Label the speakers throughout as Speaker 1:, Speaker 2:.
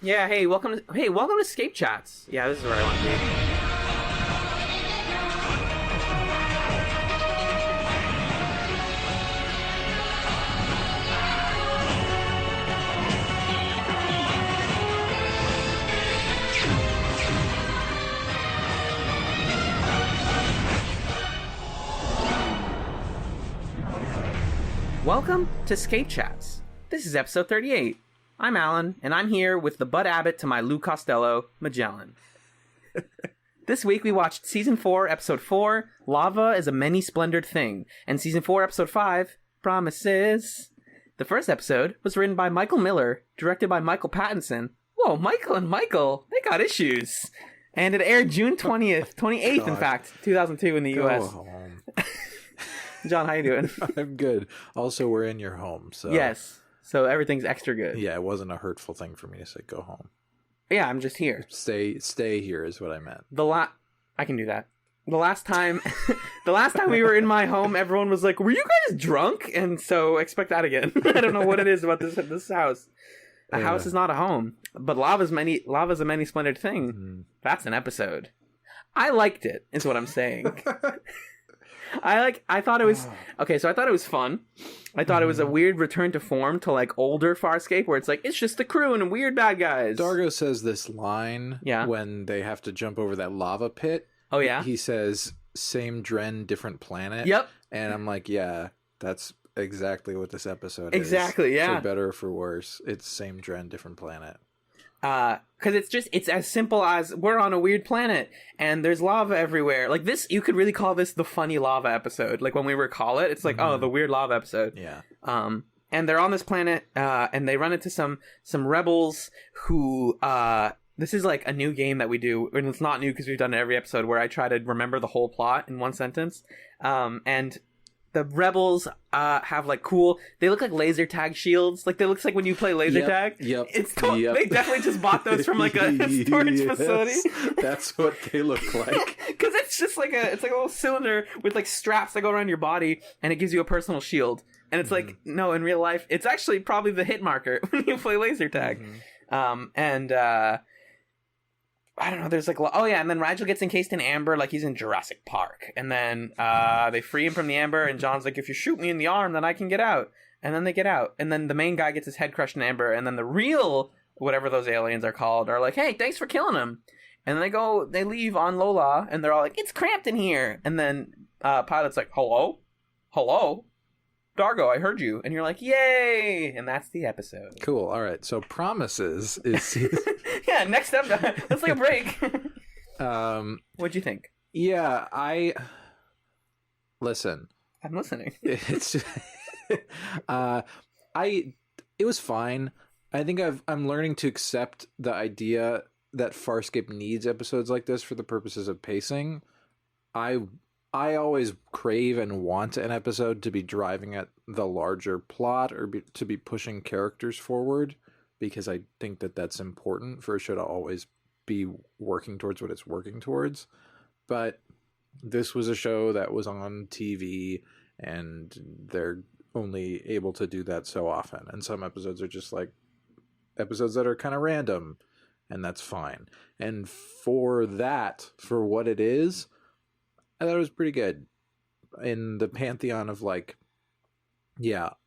Speaker 1: Yeah, hey, welcome to ScapeChatz. Yeah, this is where I want to be. Welcome to ScapeChatz. This is episode 38. I'm Alan, and I'm here with the Bud Abbott to my Lou Costello, Magellan. This week we watched Season 4, Episode 4, Lava is a Many Splendored Thing, and Season 4, Episode 5, Promises. The first episode was written by Michael Miller, directed by Michael Pattinson. Whoa, Michael and Michael, they got issues. And it aired June 28th, in fact, 2002 in the U.S.
Speaker 2: Home.
Speaker 1: John, how you doing?
Speaker 2: I'm good. Also, we're in your home, so...
Speaker 1: Yes. So everything's extra good.
Speaker 2: Yeah, it wasn't a hurtful thing for me to say go home.
Speaker 1: Yeah, I'm just here.
Speaker 2: Stay here is what I meant.
Speaker 1: I can do that. The last time we were in my home, everyone was like, "Were you guys drunk?" And so expect that again. I don't know what it is about this house. A house is not a home, but lava's a many splendid thing. Mm-hmm. That's an episode. I liked it. Is what I'm saying. I thought it was okay. So I thought it was fun. I thought it was a weird return to form to like older Farscape, where it's like it's just the crew and weird bad guys.
Speaker 2: Dargo says this line when they have to jump over that lava pit.
Speaker 1: Oh yeah,
Speaker 2: he says "same Dren, different planet."
Speaker 1: Yep,
Speaker 2: and I'm like, yeah, that's exactly what this episode is.
Speaker 1: Exactly, yeah.
Speaker 2: For better or for worse, it's same Dren, different planet.
Speaker 1: Because it's as simple as we're on a weird planet and there's lava everywhere. Like this, you could really call this the funny lava episode. Like when we recall it, it's like, oh, the weird lava episode.
Speaker 2: Yeah.
Speaker 1: And they're on this planet, and they run into some rebels who, this is like a new game that we do, and it's not new because we've done it every episode, where I try to remember the whole plot in one sentence. And the rebels have like cool. They look like laser tag shields. Like they looks like when you play laser tag.
Speaker 2: Yep.
Speaker 1: They definitely just bought those from like a storage facility.
Speaker 2: That's what they look like.
Speaker 1: Because it's just like a little cylinder with like straps that go around your body, and it gives you a personal shield. And it's like no, in real life, it's actually probably the hit marker when you play laser tag. I don't know, there's like, oh yeah, and then Rigel gets encased in amber like he's in Jurassic Park. And then they free him from the amber, and John's like, if you shoot me in the arm, then I can get out. And then they get out. And then the main guy gets his head crushed in amber, and then the real, whatever those aliens are called, are like, hey, thanks for killing him. And then they leave on Lola, and they're all like, it's cramped in here. And then Pilot's like, hello? Dargo, I heard you. And you're like, yay! And that's the episode.
Speaker 2: Cool. All right. So Promises is...
Speaker 1: Yeah, next up, let's take a break. What'd you think?
Speaker 2: Yeah, Listen.
Speaker 1: I'm listening.
Speaker 2: It's... it was fine. I think I'm learning to accept the idea that Farscape needs episodes like this for the purposes of pacing. I always crave and want an episode to be driving at the larger plot or to be pushing characters forward, because I think that that's important for a show to always be working towards what it's working towards. But this was a show that was on TV, and they're only able to do that so often. And some episodes are just like episodes that are kind of random, and that's fine. And for what it is, I thought it was pretty good. In the pantheon of like,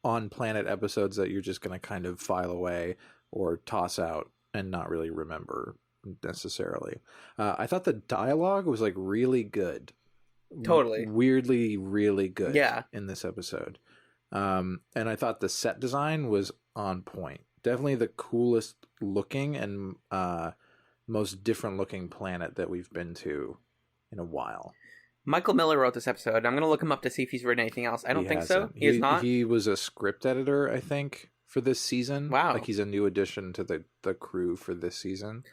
Speaker 2: on planet episodes that you're just going to kind of file away or toss out and not really remember necessarily. I thought the dialogue was like really good.
Speaker 1: Totally.
Speaker 2: Weirdly, really good.
Speaker 1: Yeah.
Speaker 2: In this episode. And I thought the set design was on point. Definitely the coolest looking and most different looking planet that we've been to in a while.
Speaker 1: Michael Miller wrote this episode. I'm going to look him up to see if he's written anything else. I don't think so. He is not?
Speaker 2: He was a script editor, I think, for this season.
Speaker 1: Wow.
Speaker 2: Like he's a new addition to the crew for this season.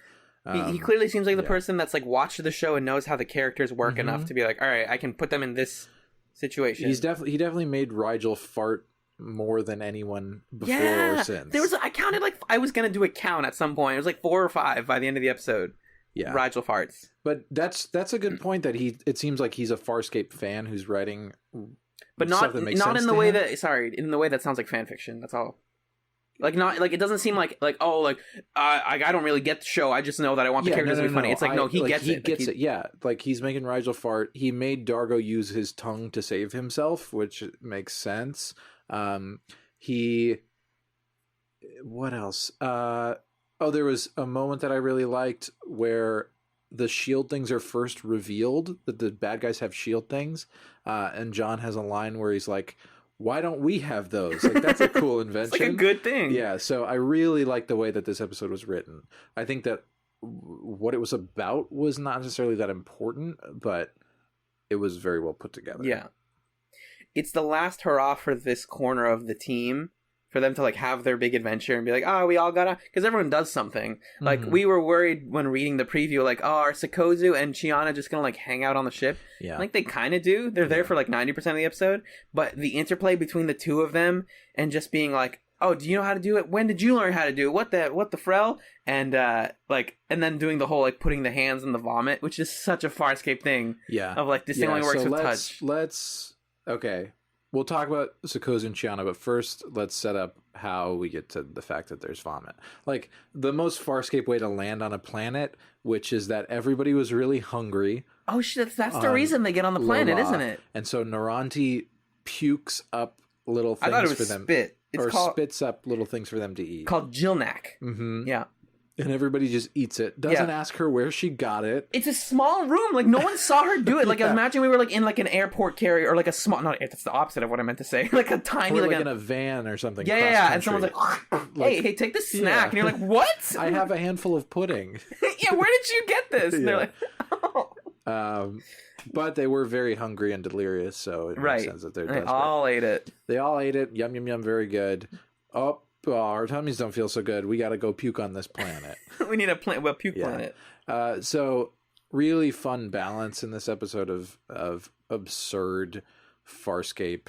Speaker 1: He clearly seems like the person that's like watched the show and knows how the characters work enough to be like, all right, I can put them in this situation.
Speaker 2: He definitely made Rigel fart more than anyone before or since.
Speaker 1: I counted like I was going to do a count at some point. It was like 4 or 5 by the end of the episode.
Speaker 2: Yeah,
Speaker 1: Rigel farts.
Speaker 2: But that's a good point that it seems like he's a Farscape fan who's writing,
Speaker 1: but not in the way that sounds like fan fiction. That's all. Like, not like it doesn't seem like oh, like I don't really get the show. I just know that I want the characters to be funny. It's like no, he gets it.
Speaker 2: He gets it. Yeah, like he's making Rigel fart. He made Dargo use his tongue to save himself, which makes sense. What else? There was a moment that I really liked where the shield things are first revealed, that the bad guys have shield things, and John has a line where he's like, why don't we have those? Like, that's a cool invention.
Speaker 1: It's like a good thing.
Speaker 2: Yeah, so I really like the way that this episode was written. I think that what it was about was not necessarily that important, but it was very well put together.
Speaker 1: Yeah. It's the last hurrah for this corner of the team, for them to like have their big adventure and be like, oh, we all gotta, because everyone does something. Like we were worried when reading the preview, like, oh, are Sikozu and Chiana just gonna like hang out on the ship?
Speaker 2: Yeah,
Speaker 1: like they kind of do. They're there for like 90% of the episode, but the interplay between the two of them and just being like, oh, do you know how to do it? When did you learn how to do it? What the frel? And and then doing the whole like putting the hands in the vomit, which is such a Farscape thing.
Speaker 2: Yeah,
Speaker 1: of like this thing only works with touch.
Speaker 2: Okay. We'll talk about Sikozu and Chiana, but first let's set up how we get to the fact that there's vomit. Like, the most Farscape way to land on a planet, which is that everybody was really hungry.
Speaker 1: Oh, shit, that's the reason they get on the planet, isn't it?
Speaker 2: And so Naranti pukes up little things for them.
Speaker 1: Spit.
Speaker 2: Spits up little things for them to eat.
Speaker 1: Called Jilnak.
Speaker 2: Mm-hmm.
Speaker 1: Yeah.
Speaker 2: And everybody just eats it. Doesn't ask her where she got it.
Speaker 1: It's a small room. Like, no one saw her do it. Like, imagine we were, like, in, like, an airport carrier or, like, a small... No, that's the opposite of what I meant to say. Like, a tiny...
Speaker 2: Or, like in a van or something.
Speaker 1: Yeah. And someone's like, hey, take this snack. Yeah. And you're like, what?
Speaker 2: I have a handful of pudding.
Speaker 1: Yeah, where did you get this? And they're like,
Speaker 2: oh. But they were very hungry and delirious, so it makes sense that they're desperate.
Speaker 1: They all ate it.
Speaker 2: They all ate it. Yum, yum, yum. Very good. Oh, our tummies don't feel so good. We got to go puke on this planet.
Speaker 1: We need a puke planet.
Speaker 2: So really fun balance in this episode of absurd Farscape,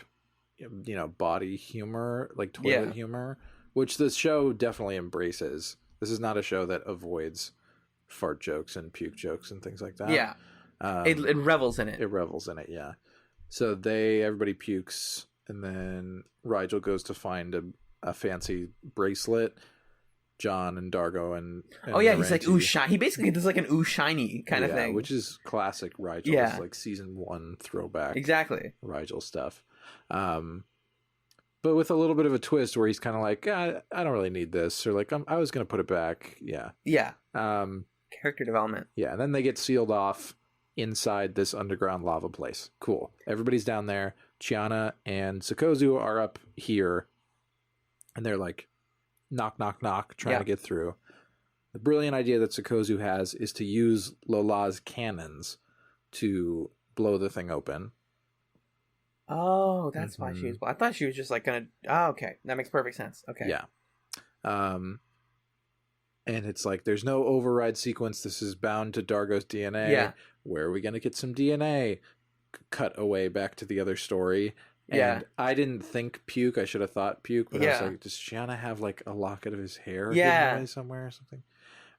Speaker 2: body humor, like toilet humor, which the show definitely embraces. This is not a show that avoids fart jokes and puke jokes and things like that.
Speaker 1: Yeah. It revels in it.
Speaker 2: It revels in it, yeah. So everybody pukes, and then Rigel goes to find a fancy bracelet. John and Dargo and
Speaker 1: he's like ooh shiny. He basically does like an ooh shiny kind of thing,
Speaker 2: which is classic Rigel. It's like season 1 throwback.
Speaker 1: Exactly,
Speaker 2: Rigel stuff. But with a little bit of a twist where he's kind of like, I don't really need this, or like I was gonna put it back. Yeah.
Speaker 1: Character development.
Speaker 2: Yeah, and then they get sealed off inside this underground lava place. Cool. Everybody's down there. Chiana and Sikozu are up here. And they're like, knock, knock, knock, trying to get through. The brilliant idea that Sikozu has is to use Lola's cannons to blow the thing open.
Speaker 1: Oh, that's why she was... I thought she was just like going to... Oh, okay. That makes perfect sense. Okay.
Speaker 2: Yeah. And it's like, there's no override sequence. This is bound to Dargo's DNA.
Speaker 1: Yeah.
Speaker 2: Where are we going to get some DNA? Cut away back to the other story. And I didn't think puke. I should have thought puke. But I was like, does Chiana have like a locket of his hair hidden away somewhere or something?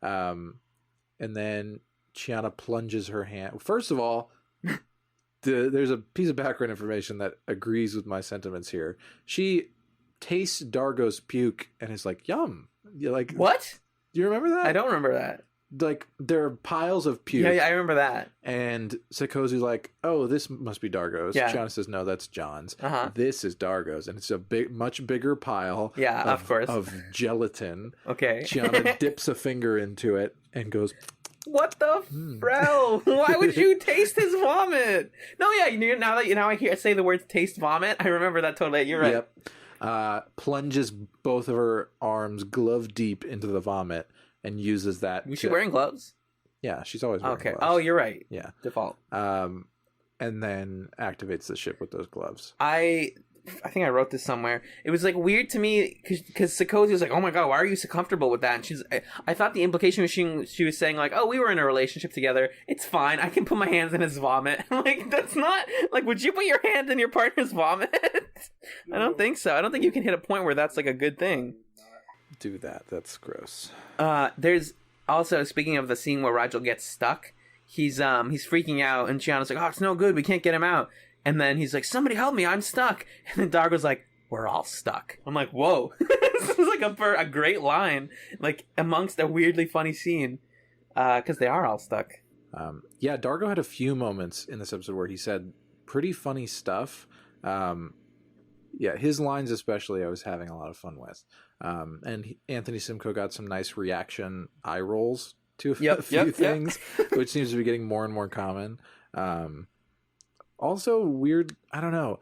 Speaker 2: And then Chiana plunges her hand. First of all, there's a piece of background information that agrees with my sentiments here. She tastes Dargo's puke and is like, yum. You're like,
Speaker 1: what?
Speaker 2: Do you remember that?
Speaker 1: I don't remember that.
Speaker 2: Like, there are piles of puke.
Speaker 1: Yeah, I remember that.
Speaker 2: And Sikozu's like, oh, this must be Dargo's.
Speaker 1: Yeah.
Speaker 2: Chiana says, no, that's John's.
Speaker 1: Uh-huh.
Speaker 2: This is Dargo's. And it's a much bigger pile
Speaker 1: of course.
Speaker 2: Of gelatin.
Speaker 1: Okay.
Speaker 2: Chiana dips a finger into it and goes,
Speaker 1: what the frell? Why would you taste his vomit? No, now I say the words taste vomit, I remember that totally. You're right.
Speaker 2: Yep. Plunges both of her arms glove deep into the vomit. And uses that.
Speaker 1: Was she wearing gloves?
Speaker 2: Yeah, she's always wearing gloves.
Speaker 1: Oh, you're right.
Speaker 2: Yeah.
Speaker 1: Default.
Speaker 2: And then activates the ship with those gloves.
Speaker 1: I think I wrote this somewhere. It was like weird to me because Sikozu was like, "Oh my god, why are you so comfortable with that?" And I thought the implication was she was saying like, "Oh, we were in a relationship together. It's fine. I can put my hands in his vomit." I'm like, that's not like. Would you put your hand in your partner's vomit? I don't think so. I don't think you can hit a point where that's like a good thing.
Speaker 2: Do that. That's gross.
Speaker 1: There's also, speaking of the scene where Rigel gets stuck, he's freaking out, and Chiana's like, "Oh, it's no good. We can't get him out." And then he's like, "Somebody help me! I'm stuck." And then Dargo's like, we're all stuck. I'm like, whoa. This is like a great line, like amongst a weirdly funny scene, because they are all stuck.
Speaker 2: Yeah, Dargo had a few moments in this episode where he said pretty funny stuff. Yeah, his lines especially I was having a lot of fun with. And Anthony Simcoe got some nice reaction eye rolls to a few things, which seems to be getting more and more common. Also weird, I don't know.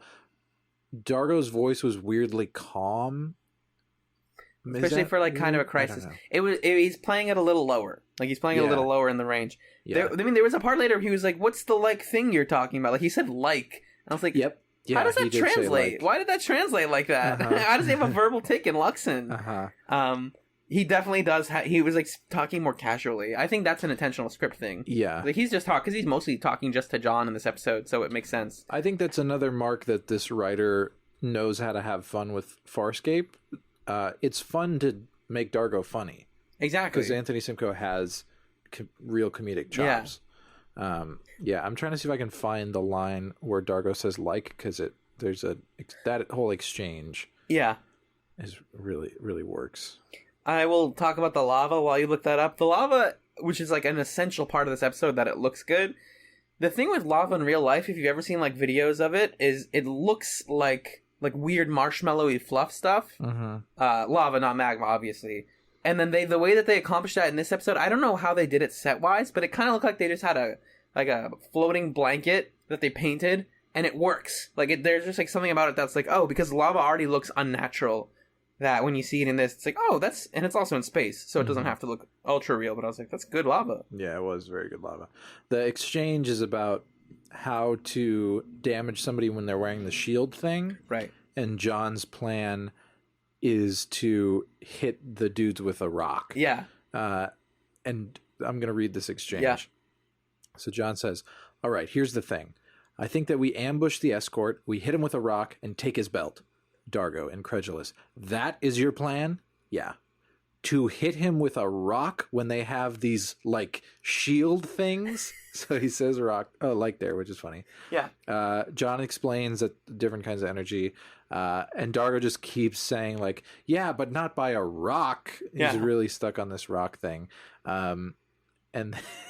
Speaker 2: Dargo's voice was weirdly calm.
Speaker 1: Especially for like kind of a crisis. He's playing it a little lower. Like he's playing it a little lower in the range. Yeah. There was a part later where he was like, what's the like thing you're talking about? Like he said like. I was like,
Speaker 2: yep. Yeah,
Speaker 1: how does that translate? Like... Why did that translate like that? How does he have a verbal tick in Luxon? He definitely does. He was like talking more casually. I think that's an intentional script thing.
Speaker 2: Yeah,
Speaker 1: like he's just talking because he's mostly talking just to John in this episode, so it makes sense.
Speaker 2: I think that's another mark that this writer knows how to have fun with Farscape. It's fun to make Dargo funny.
Speaker 1: Exactly,
Speaker 2: because Anthony Simcoe has real comedic chops. Yeah, I'm trying to see if I can find the line where Dargo says like, because there's that whole exchange.
Speaker 1: Yeah,
Speaker 2: is really works.
Speaker 1: I will talk about the lava while you look that up. The lava, which is like an essential part of this episode, that it looks good. The thing with lava in real life, if you've ever seen like videos of it, is it looks like weird marshmallowy fluff stuff. Lava, not magma, obviously. And then the way that they accomplished that in this episode, I don't know how they did it set wise, but it kind of looked like they just had a floating blanket that they painted, and it works. Like there's just like something about it that's like, oh, because lava already looks unnatural. That when you see it in this, it's like, oh, and it's also in space, so it doesn't have to look ultra real. But I was like, that's good lava.
Speaker 2: Yeah, it was very good lava. The exchange is about how to damage somebody when they're wearing the shield thing.
Speaker 1: Right.
Speaker 2: And John's plan is to hit the dudes with a rock.
Speaker 1: Yeah.
Speaker 2: And I'm going to read this exchange.
Speaker 1: Yeah.
Speaker 2: So John says, all right, here's the thing. I think that we ambush the escort, we hit him with a rock, and take his belt. Dargo, incredulous. That is your plan? Yeah. To hit him with a rock when they have these, like, shield things? So he says rock, like there, which is funny.
Speaker 1: Yeah.
Speaker 2: John explains that different kinds of energy, and Dargo just keeps saying, like, yeah, but not by a rock. He's really stuck on this rock thing. And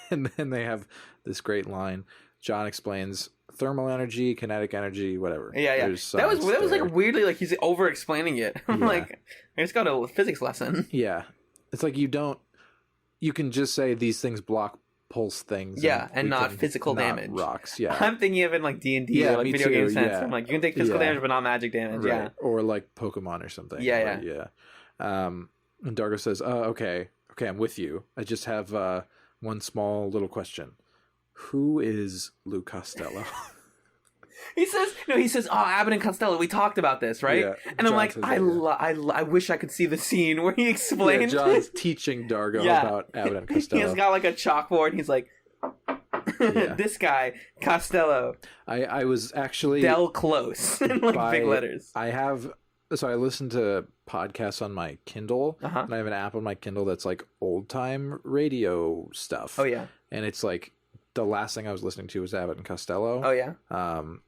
Speaker 2: then they have this great line. John explains thermal energy, kinetic energy, whatever.
Speaker 1: Yeah. That was like weirdly like he's over explaining it. I'm like, I just got a physics lesson.
Speaker 2: Yeah. It's like you can just say these things block pulse things.
Speaker 1: Yeah, and not physical damage.
Speaker 2: Rocks, yeah.
Speaker 1: I'm thinking of it in like D&D or like video game sense. Yeah. I'm like, you can take physical damage but not magic damage. Right. Yeah.
Speaker 2: Or like Pokemon or something.
Speaker 1: Yeah.
Speaker 2: And Dargo says, okay, I'm with you. I just have one small little question. Who is Lou Costello?
Speaker 1: He says, oh, Abbott and Costello, we talked about this, right? Yeah, and I'm like, I wish I could see the scene where he explained.
Speaker 2: Yeah, John's teaching Dargo about Abbott and Costello.
Speaker 1: He's got like a chalkboard, and he's like, this guy, Costello.
Speaker 2: I was actually...
Speaker 1: Del Close, in like big letters.
Speaker 2: So I listen to podcasts on my Kindle, and I have an app on my Kindle that's like old-time radio stuff.
Speaker 1: Oh, yeah.
Speaker 2: And it's like... The last thing I was listening to was Abbott and Costello.
Speaker 1: Oh, yeah?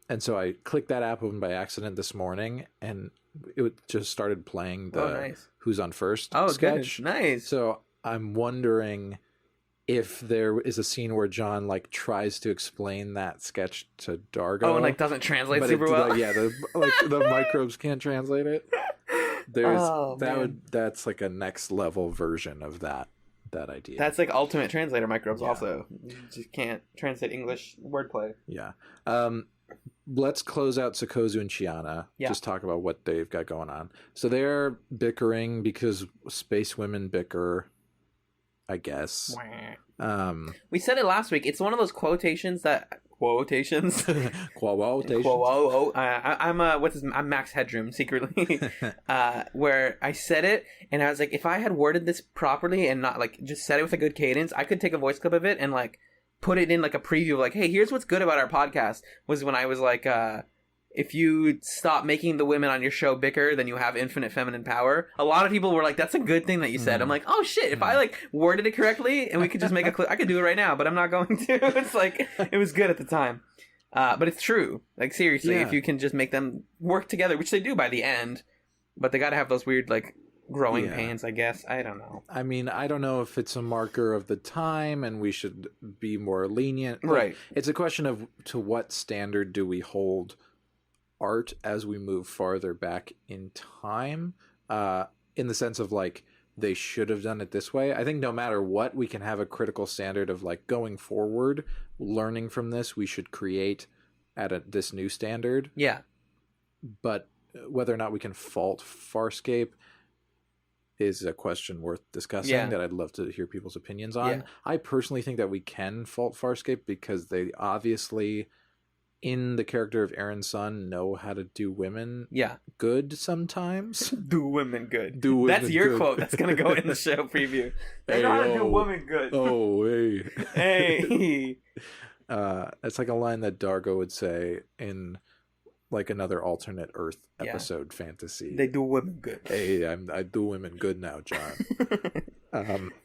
Speaker 2: And so I clicked that app open by accident this morning, and it just started playing the Who's on First sketch.
Speaker 1: Good. Nice.
Speaker 2: So I'm wondering if there is a scene where John, like, tries to explain that sketch to Dargo.
Speaker 1: Oh, and, like, doesn't translate super well?
Speaker 2: The microbes can't translate it. That's, like, a next-level version of that idea.
Speaker 1: That's like ultimate translator microbes also. You just can't translate English wordplay.
Speaker 2: Yeah. Let's close out Sokozu and Chiana.
Speaker 1: Yeah.
Speaker 2: Just talk about what they've got going on. So they're bickering because space women bicker, I guess.
Speaker 1: We said it last week. It's one of those quotations. I'm Max Headroom secretly, where I said it and I was like, if I had worded this properly and not like just said it with a good cadence, I could take a voice clip of it and like put it in like a preview of like, hey, here's what's good about our podcast. Was when I was like, if you stop making the women on your show bicker, then you have infinite feminine power. A lot of people were like, that's a good thing that you said. I'm like, oh shit, if I like worded it correctly and we could just make a clip, I could do it right now, but I'm not going to. It's like, it was good at the time. But it's true. Like, seriously,
Speaker 2: Yeah.
Speaker 1: if you can just make them work together, which they do by the end, but they gotta have those weird, like, growing pains, I guess. I don't know.
Speaker 2: I mean, I don't know if it's a marker of the time and we should be more lenient.
Speaker 1: Right.
Speaker 2: It's a question of to what standard do we hold art as we move farther back in time, in the sense of, like, they should have done it this way. I think no matter what, we can have a critical standard of, like, going forward, learning from this, we should create at this new standard.
Speaker 1: Yeah.
Speaker 2: But whether or not we can fault Farscape is a question worth discussing that I'd love to hear people's opinions on.
Speaker 1: Yeah.
Speaker 2: I personally think that we can fault Farscape because they obviously, in the character of Aeryn's son, know how to do women good sometimes.
Speaker 1: Do women good.
Speaker 2: Do women
Speaker 1: That's your
Speaker 2: good.
Speaker 1: quote. That's going to go in the show preview. They know how to do women good.
Speaker 2: Oh, hey.
Speaker 1: Hey.
Speaker 2: It's like a line that Dargo would say in, like, another alternate Earth episode fantasy.
Speaker 1: They do women good.
Speaker 2: Hey, I do women good now, John.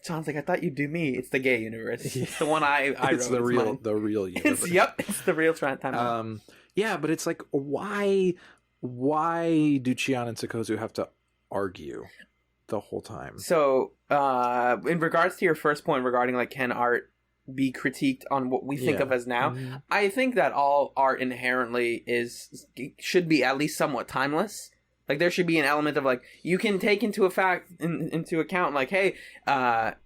Speaker 1: John's like, I thought you'd do me. It's the gay universe. It's the one I
Speaker 2: it's
Speaker 1: wrote.
Speaker 2: the real universe.
Speaker 1: It's the real time.
Speaker 2: Yeah, but it's like, why do Chiana and Sakozu have to argue the whole time?
Speaker 1: So, in regards to your first point regarding, like, can art be critiqued on what we think of as now, I think that all art inherently should be at least somewhat timeless. Like, there should be an element of, like, you can take into account, like, hey,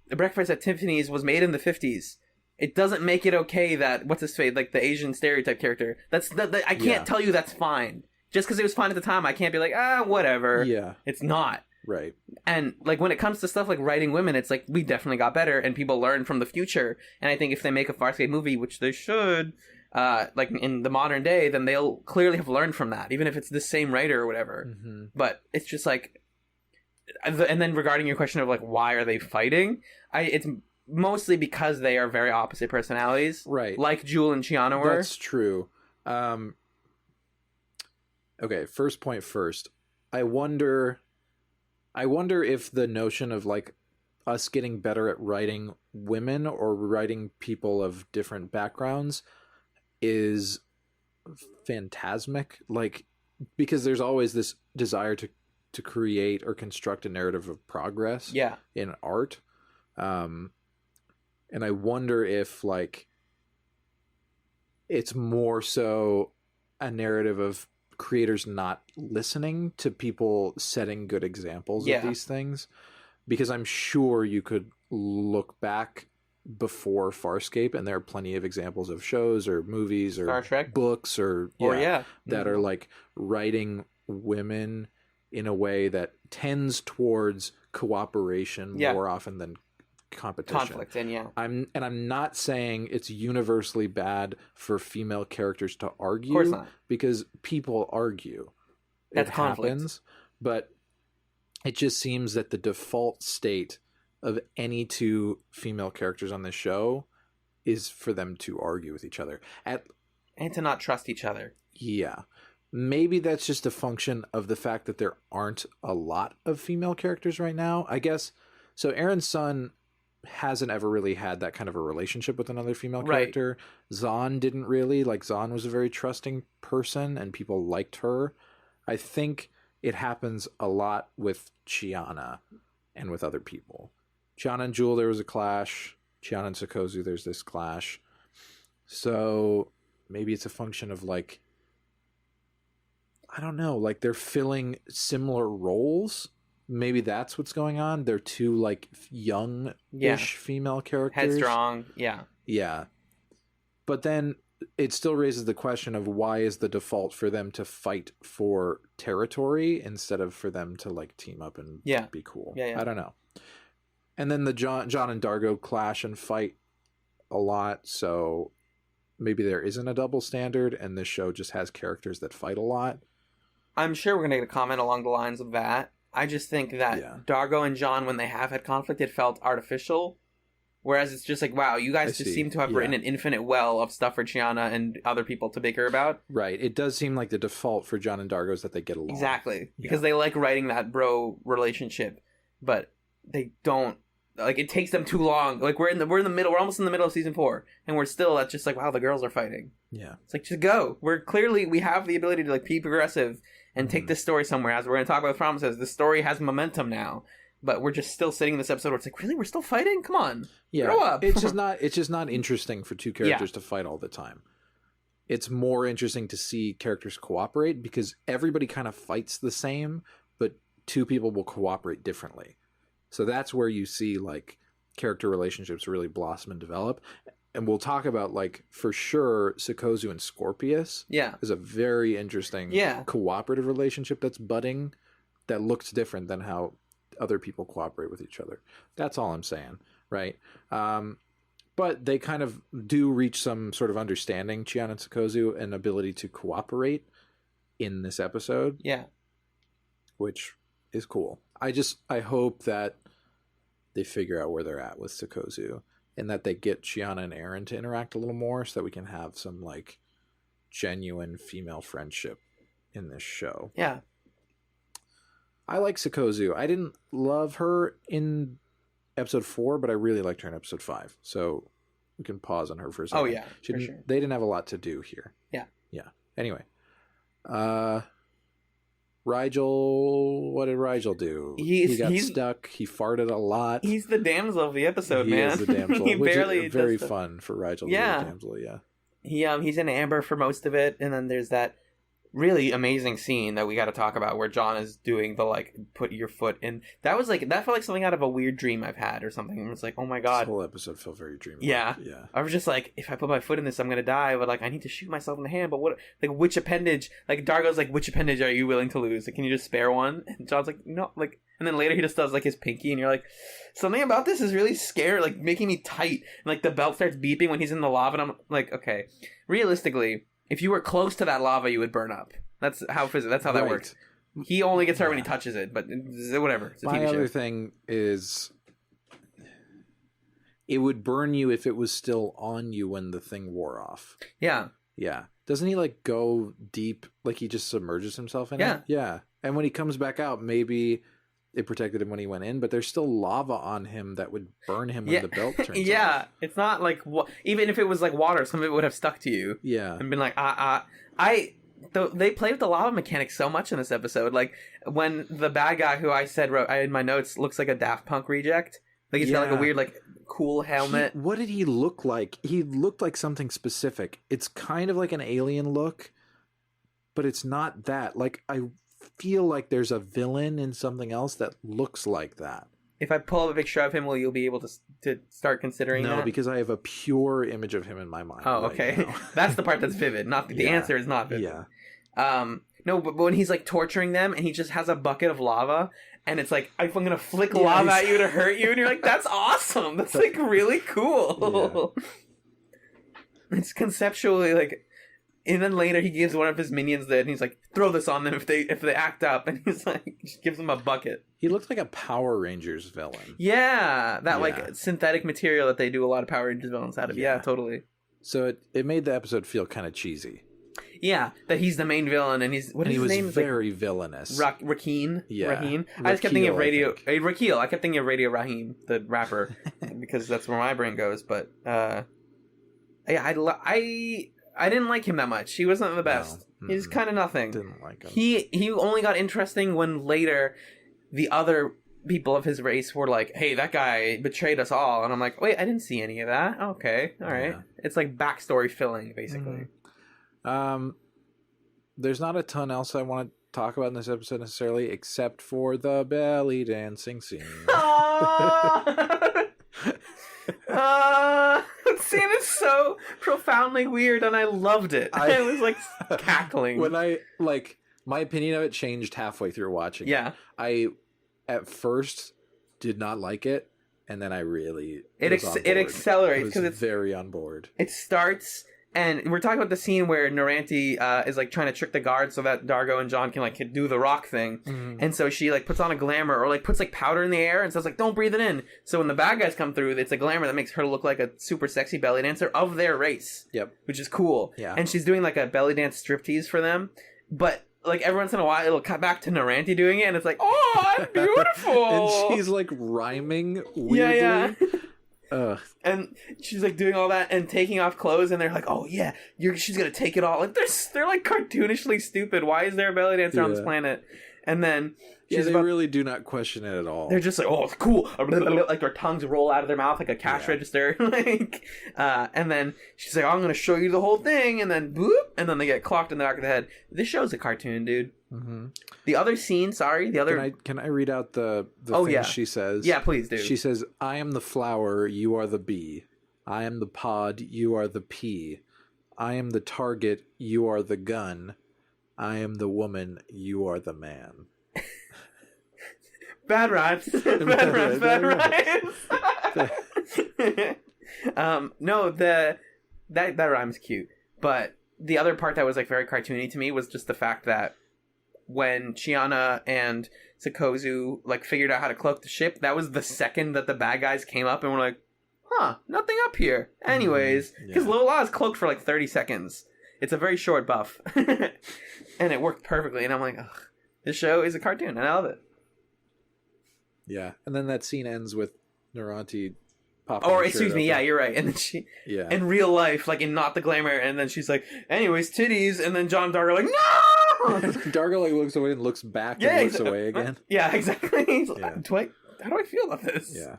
Speaker 1: Breakfast at Tiffany's was made in the 50s. It doesn't make it okay that, what's his face, like, the Asian stereotype character. I can't tell you that's fine. Just because it was fine at the time, I can't be like, whatever.
Speaker 2: Yeah.
Speaker 1: It's not.
Speaker 2: Right.
Speaker 1: And, like, when it comes to stuff like writing women, it's like, we definitely got better, and people learn from the future. And I think if they make a Farscape movie, which they should, like, in the modern day, then they'll clearly have learned from that, even if it's the same writer or whatever. Mm-hmm. But it's just, like... And then regarding your question of, like, why are they fighting? It's mostly because they are very opposite personalities.
Speaker 2: Right. Like
Speaker 1: Jewel and Chiana were.
Speaker 2: That's true. Okay, first point first. I wonder if the notion of, like, us getting better at writing women or writing people of different backgrounds is phantasmic, like, because there's always this desire to create or construct a narrative of progress in art. And I wonder if, like, it's more so a narrative of creators not listening to people setting good examples of these things, because I'm sure you could look back before Farscape and there are plenty of examples of shows or movies or
Speaker 1: Star Trek
Speaker 2: books that are, like, writing women in a way that tends towards cooperation more often than competition.
Speaker 1: Conflict, and
Speaker 2: I'm not saying it's universally bad for female characters to argue.
Speaker 1: Of course not.
Speaker 2: Because people argue.
Speaker 1: That's
Speaker 2: conflict. Happens, but it just seems that the default state of any two female characters on this show is for them to argue with each other.
Speaker 1: And to not trust each other.
Speaker 2: Yeah. Maybe that's just a function of the fact that there aren't a lot of female characters right now, I guess. So Aeryn's son hasn't ever really had that kind of a relationship with another female character. Zahn didn't really. Like, Zahn was a very trusting person and people liked her. I think it happens a lot with Chiana and with other people. Chiana and Jewel, there was a clash. Chiana and Sakozu, there's this clash. So maybe it's a function of, like, I don't know, like, they're filling similar roles. Maybe that's what's going on. They're two, like, young-ish female characters.
Speaker 1: Headstrong,
Speaker 2: Yeah. But then it still raises the question of why is the default for them to fight for territory instead of for them to, like, team up and be cool. I don't know. And then the John and Dargo clash and fight a lot, so maybe there isn't a double standard and this show just has characters that fight a lot.
Speaker 1: I'm sure we're going to get a comment along the lines of that. I just think that Dargo and John, when they have had conflict, it felt artificial. Whereas it's just like, wow, you guys just seem to have written an infinite well of stuff for Chiana and other people to bicker about.
Speaker 2: Right. It does seem like the default for John and Dargo is that they get along.
Speaker 1: Exactly. Because they like writing that bro relationship, but they don't like it takes them too long. Like we're in the middle. We're almost in the middle of season 4, and we're still at just like, wow, the girls are fighting.
Speaker 2: Yeah,
Speaker 1: it's like, just go. We have the ability to like be progressive and take this story somewhere. As we're going to talk about with Promises, the story has momentum now, but we're just still sitting in this episode where it's like, really, we're still fighting? Come on, grow up.
Speaker 2: It's just not interesting for two characters to fight all the time. It's more interesting to see characters cooperate because everybody kind of fights the same, but two people will cooperate differently. So that's where you see like character relationships really blossom and develop. And we'll talk about like for sure Sikozu and Scorpius.
Speaker 1: Yeah.
Speaker 2: Is a very interesting cooperative relationship that's budding that looks different than how other people cooperate with each other. That's all I'm saying, right? But they kind of do reach some sort of understanding, Chion and Sikozu, and ability to cooperate in this episode.
Speaker 1: Yeah.
Speaker 2: Which is cool. I hope that they figure out where they're at with Sikozu and that they get Chiana and Aeryn to interact a little more so that we can have some like genuine female friendship in this show.
Speaker 1: Yeah.
Speaker 2: I like Sikozu. I didn't love her in episode 4, but I really liked her in episode 5. So we can pause on her for a second.
Speaker 1: Oh yeah, for sure.
Speaker 2: They didn't have a lot to do here.
Speaker 1: Yeah.
Speaker 2: Yeah. Anyway. Rigel, what did Rigel do? He got stuck. He farted a lot.
Speaker 1: He's the damsel of the episode, man.
Speaker 2: He is the damsel.
Speaker 1: He
Speaker 2: which
Speaker 1: barely
Speaker 2: is very fun for Rigel to be the damsel, yeah.
Speaker 1: He's in amber for most of it, and then there's that really amazing scene that we got to talk about where John is doing the like put your foot in. That felt like something out of a weird dream I've had or something. And it's like, oh my god,
Speaker 2: this whole episode felt very dreamy.
Speaker 1: Yeah. I was just like, if I put my foot in this, I'm gonna die. But like, I need to shoot myself in the hand. But what? Like, which appendage? Like, Dargo's like, which appendage are you willing to lose? Like, can you just spare one? And John's like, no. Like, and then later he just does like his pinky, and you're like, something about this is really scary, like making me tight. And like the belt starts beeping when he's in the lava, and I'm like, okay, realistically, if you were close to that lava, you would burn up. That's how that works. He only gets hurt when he touches it, but whatever. It's a TV show.
Speaker 2: My other thing is, it would burn you if it was still on you when the thing wore off.
Speaker 1: Yeah.
Speaker 2: Yeah. Doesn't he like go deep, like he just submerges himself in it? Yeah. And when he comes back out, maybe it protected him when he went in, but there's still lava on him that would burn him when the belt turns off.
Speaker 1: It's not like, even if it was like water, some of it would have stuck to you.
Speaker 2: Yeah.
Speaker 1: And been like, they play with the lava mechanics so much in this episode. Like, when the bad guy who I in my notes looks like a Daft Punk reject. Like, he's got like a weird, like, cool helmet.
Speaker 2: What did he look like? He looked like something specific. It's kind of like an alien look, but it's not that. Like, I feel like there's a villain in something else that looks like that.
Speaker 1: If I pull up a picture of him, will you be able to start considering that?
Speaker 2: No, because I have a pure image of him in my mind.
Speaker 1: Oh, okay. Right. That's the part that's vivid. Not the answer is not vivid.
Speaker 2: Yeah.
Speaker 1: No, but when he's like torturing them and he just has a bucket of lava and it's like, I'm gonna flick lava at you to hurt you, and you're like, that's awesome. That's like really cool. Yeah. It's conceptually like. And then later he gives one of his minions that, and he's like, throw this on them if they act up. And he's like, just gives them a bucket.
Speaker 2: He looked like a Power Rangers villain.
Speaker 1: Yeah, that like synthetic material that they do a lot of Power Rangers villains out of. Yeah, totally.
Speaker 2: So it made the episode feel kind of cheesy.
Speaker 1: Yeah, that he's the main villain, and his name?
Speaker 2: Very villainous.
Speaker 1: Rakeen?
Speaker 2: Yeah.
Speaker 1: Raheen? I just kept thinking of Rakeel. I kept thinking of Radio Raheem, the rapper, because that's where my brain goes. But I didn't like him that much. He wasn't the best. No. He's kind of nothing.
Speaker 2: Didn't like him.
Speaker 1: He only got interesting when later the other people of his race were like, hey, that guy betrayed us all. And I'm like, wait, I didn't see any of that. Okay, all right. Yeah. It's like backstory filling, basically.
Speaker 2: There's not a ton else I want to talk about in this episode necessarily, except for the belly dancing scene.
Speaker 1: That scene is so profoundly weird, and I loved it. I was like cackling
Speaker 2: when my opinion of it changed halfway through watching.
Speaker 1: Yeah,
Speaker 2: I at first did not like it, and then I really
Speaker 1: it accelerates because it's
Speaker 2: very on board.
Speaker 1: It starts. And we're talking about the scene where Naranti is like trying to trick the guards so that Dargo and John can like do the rock thing. Mm-hmm. And so she like puts on a glamour or like puts like powder in the air and says like, don't breathe it in. So when the bad guys come through, it's a glamour that makes her look like a super sexy belly dancer of their race.
Speaker 2: Yep.
Speaker 1: Which is cool.
Speaker 2: Yeah.
Speaker 1: And she's doing like a belly dance striptease for them. But like every once in a while it'll cut back to Naranti doing it, and it's like, oh, I'm beautiful.
Speaker 2: And she's like rhyming weirdly.
Speaker 1: Yeah.
Speaker 2: Ugh.
Speaker 1: And she's like doing all that and taking off clothes, and they're like, oh yeah, she's gonna take it all. Like they're like cartoonishly stupid. Why is there a belly dancer on this planet? And then
Speaker 2: they really do not question it at all.
Speaker 1: They're just like, oh, it's cool. Like their tongues roll out of their mouth like a cash register. And then she's like, oh, I'm going to show you the whole thing. And then boop. And then they get clocked in the back of the head. This show's a cartoon, dude. Mm-hmm. The other scene, Can I read out the thing she says? Yeah, please do.
Speaker 2: She says, I am the flower, you are the bee. I am the pod, you are the pea. I am the target, you are the gun. I am the woman, you are the man.
Speaker 1: Bad rhymes. Bad rhymes. No, that rhyme's cute. But the other part that was like very cartoony to me was just the fact that when Chiana and Sakozu like figured out how to cloak the ship, that was the second that the bad guys came up and were like, huh, nothing up here. Anyways, because Lola is cloaked for like 30 seconds. It's a very short buff. And it worked perfectly. And I'm like, ugh, this show is a cartoon, and I love it.
Speaker 2: Yeah. And then that scene ends with Naranti popping.
Speaker 1: Or, excuse me, yeah, you're right. And then she, in real life, like in Not the Glamour, and then she's like, anyways, titties. And then John Dargo like, no!
Speaker 2: Dargo like looks away and looks back and looks away again.
Speaker 1: Yeah, exactly. He's like, how do I feel about this?
Speaker 2: Yeah.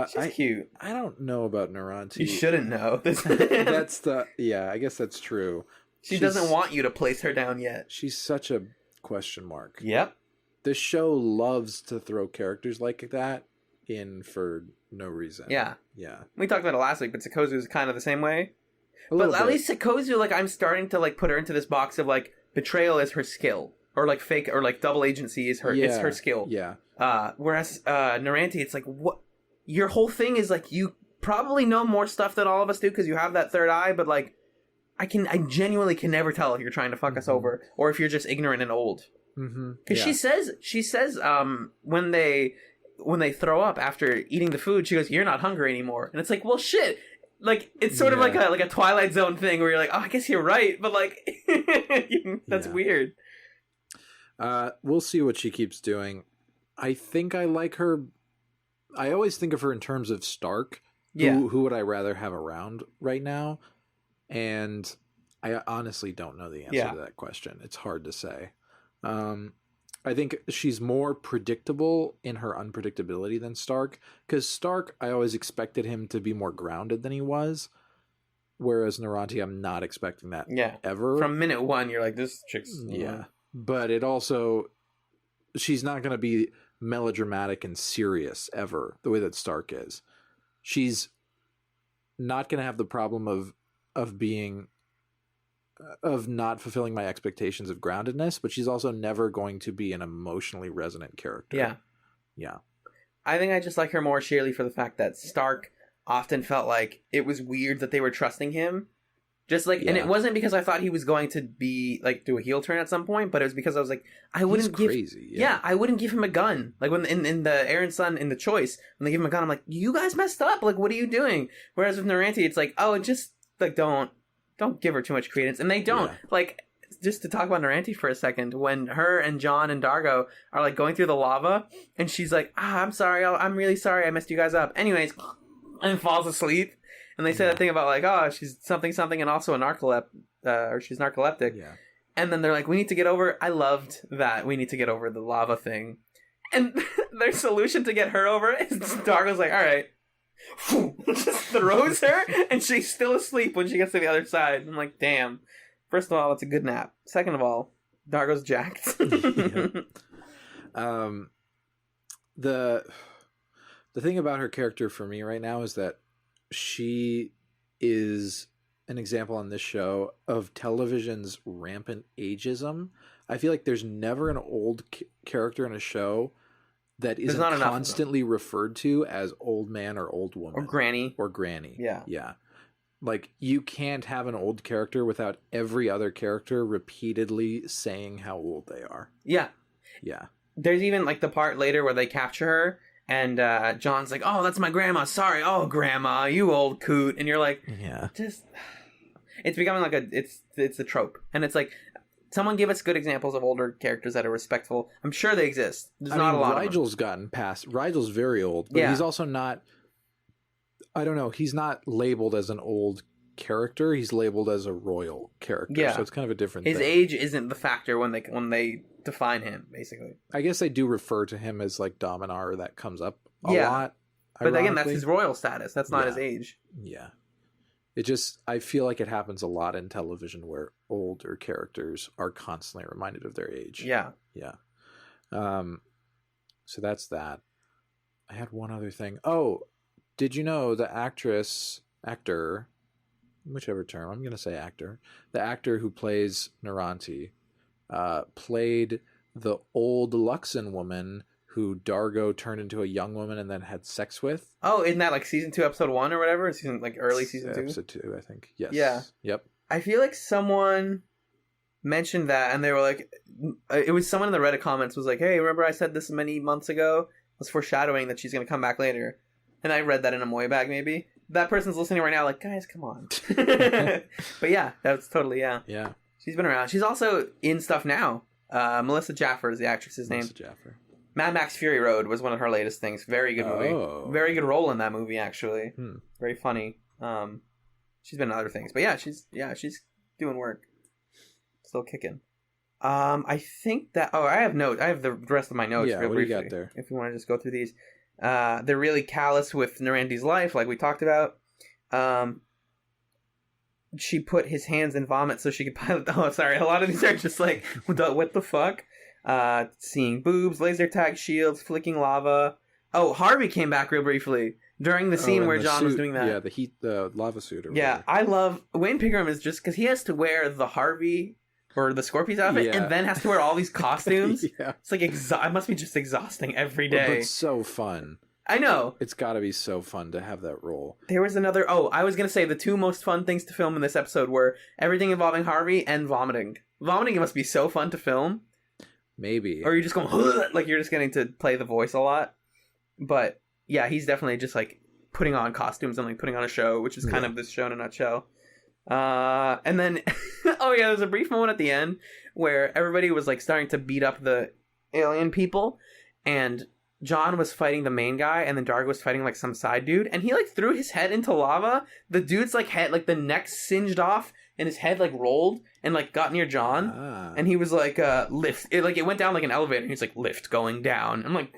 Speaker 1: She's cute.
Speaker 2: I don't know about Naranti.
Speaker 1: You shouldn't know.
Speaker 2: I guess that's true.
Speaker 1: She doesn't want you to place her down yet.
Speaker 2: She's such a question mark.
Speaker 1: Yep.
Speaker 2: This show loves to throw characters like that in for no reason.
Speaker 1: Yeah.
Speaker 2: Yeah.
Speaker 1: We talked about it last week, but Sakozu is kind of the same way. But at least Sakozu, like, I'm starting to, like, put her into this box of, like, betrayal is her skill. Or, like, fake, or, like, double agency is it's her skill.
Speaker 2: Yeah.
Speaker 1: Whereas Naranti, it's like, what? Your whole thing is, like, you probably know more stuff than all of us do because you have that third eye, but, like, I genuinely can never tell if you're trying to fuck us over or if you're just ignorant and old. Because she says when they throw up after eating the food, she goes, "You're not hungry anymore," and it's like, well, shit. Like it's sort of like a Twilight Zone thing where you're like, oh, I guess you're right, but like that's weird.
Speaker 2: We'll see what she keeps doing. I think I like her. I always think of her in terms of Stark. Who would I rather have around right now? And I honestly don't know the answer to that question. It's hard to say. I think she's more predictable in her unpredictability than Stark. Because Stark, I always expected him to be more grounded than he was. Whereas Naranti, I'm not expecting that ever.
Speaker 1: From minute one, you're like, this chick's...
Speaker 2: Yeah. But it also... She's not going to be melodramatic and serious ever, the way that Stark is. She's not going to have the problem of not fulfilling my expectations of groundedness, but she's also never going to be an emotionally resonant character. Yeah.
Speaker 1: I think I just like her more sheerly for the fact that Stark often felt like it was weird that they were trusting him. Just like, and it wasn't because I thought he was going to be like do a heel turn at some point, but it was because I was like, I wouldn't give him a gun. Like when in the Aeryn son in The Choice, when they give him a gun, I'm like, you guys messed up. Like, what are you doing? Whereas with Naranti, it's like, oh, just like don't give her too much credence, and they don't. Like, just to talk about Naranti for a second, when her and John and Dargo are like going through the lava, and she's like, I'm sorry, I'm really sorry, I messed you guys up. Anyways, and falls asleep. And they say that thing about like, oh, she's something, and also a or she's narcoleptic. Yeah. And then they're like, we need to get over. I loved that. We need to get over the lava thing. And their solution to get her over is Dargo's like, all right. Just throws her, and she's still asleep when she gets to the other side. I'm like, damn. First of all, it's a good nap. Second of all, Dargo's jacked.
Speaker 2: The thing about her character for me right now is that she is an example on this show of television's rampant ageism. I feel like there's never an old character in a show that isn't constantly referred to as old man or old woman.
Speaker 1: Or granny.
Speaker 2: Yeah. Like, you can't have an old character without every other character repeatedly saying how old they are.
Speaker 1: Yeah. There's even, like, the part later where they capture her, and John's like, oh, that's my grandma. Sorry. Oh, grandma, you old coot. And you're like, it's becoming like it's a trope. And it's like, Someone give us good examples of older characters that are respectful. I'm sure they exist. There's not a lot
Speaker 2: Rigel's
Speaker 1: of them.
Speaker 2: gotten past. Rigel's very old, but he's also not... I don't know. He's not labeled as an old character. He's labeled as a royal character. Yeah. So it's kind of a different thing.
Speaker 1: His age isn't the factor when they define him, basically.
Speaker 2: I guess they do refer to him as like Dominar. That comes up a lot.
Speaker 1: But again, that's his royal status. That's not his age.
Speaker 2: Yeah. It just, I feel like it happens a lot in television where older characters are constantly reminded of their age.
Speaker 1: Yeah.
Speaker 2: Yeah. So that's that. I had one other thing. Oh, did you know the actor, whichever term, I'm going to say actor, the actor who plays Naranti, played the old Luxon woman who Dargo turned into a young woman and then had sex with.
Speaker 1: Oh, isn't that like season 2, episode 1 or whatever? Early season 2?
Speaker 2: Episode 2, I think. Yes.
Speaker 1: Yeah.
Speaker 2: Yep.
Speaker 1: I feel like someone mentioned that and they were like, it was someone in the Reddit comments was like, hey, remember I said this many months ago? It was foreshadowing that she's going to come back later. And I read that in a Moyabag maybe. That person's listening right now like, guys, come on. But yeah, that's totally, yeah.
Speaker 2: Yeah.
Speaker 1: She's been around. She's also in stuff now. Melissa Jaffer is the actress's name.
Speaker 2: Melissa Jaffer.
Speaker 1: Mad Max Fury Road was one of her latest things. Very good movie. Very good role in that movie, actually. Very funny. She's been in other things. But yeah, she's doing work. Still kicking. I think that... Oh, I have notes. I have the rest of my notes.
Speaker 2: Yeah,
Speaker 1: real
Speaker 2: what
Speaker 1: briefly,
Speaker 2: do you got there?
Speaker 1: if you want to just go through these. They're really callous with Narandi's life, like we talked about. She put his hands in vomit so she could pilot... Oh, sorry. A lot of these are just like, what the fuck? Seeing boobs, laser tag shields, flicking lava. Oh, Harvey came back real briefly during the scene where John was doing that.
Speaker 2: Yeah, the lava suit. Or
Speaker 1: yeah,
Speaker 2: whatever.
Speaker 1: I love Wayne Pigram is just because he has to wear the Harvey or the Scorpius outfit and then has to wear all these costumes.
Speaker 2: Yeah.
Speaker 1: It's like it must be just exhausting every day.
Speaker 2: But it's so fun.
Speaker 1: I know.
Speaker 2: It's got to be so fun to have that role.
Speaker 1: There was another... Oh, I was going to say the two most fun things to film in this episode were everything involving Harvey and vomiting. Vomiting must be so fun to film.
Speaker 2: Maybe.
Speaker 1: Or you're just going... like you're just getting to play the voice a lot. But yeah, he's definitely just like putting on costumes and like putting on a show, which is kind of this show in a nutshell. And then... oh yeah, there's a brief moment at the end where everybody was like starting to beat up the alien people. And... John was fighting the main guy, and then Dargo was fighting like some side dude, and he like threw his head into lava. The dude's like head, like the neck singed off, and his head like rolled and like got near John, and he was like lift. It went down like an elevator. And he's like lift going down. I'm like,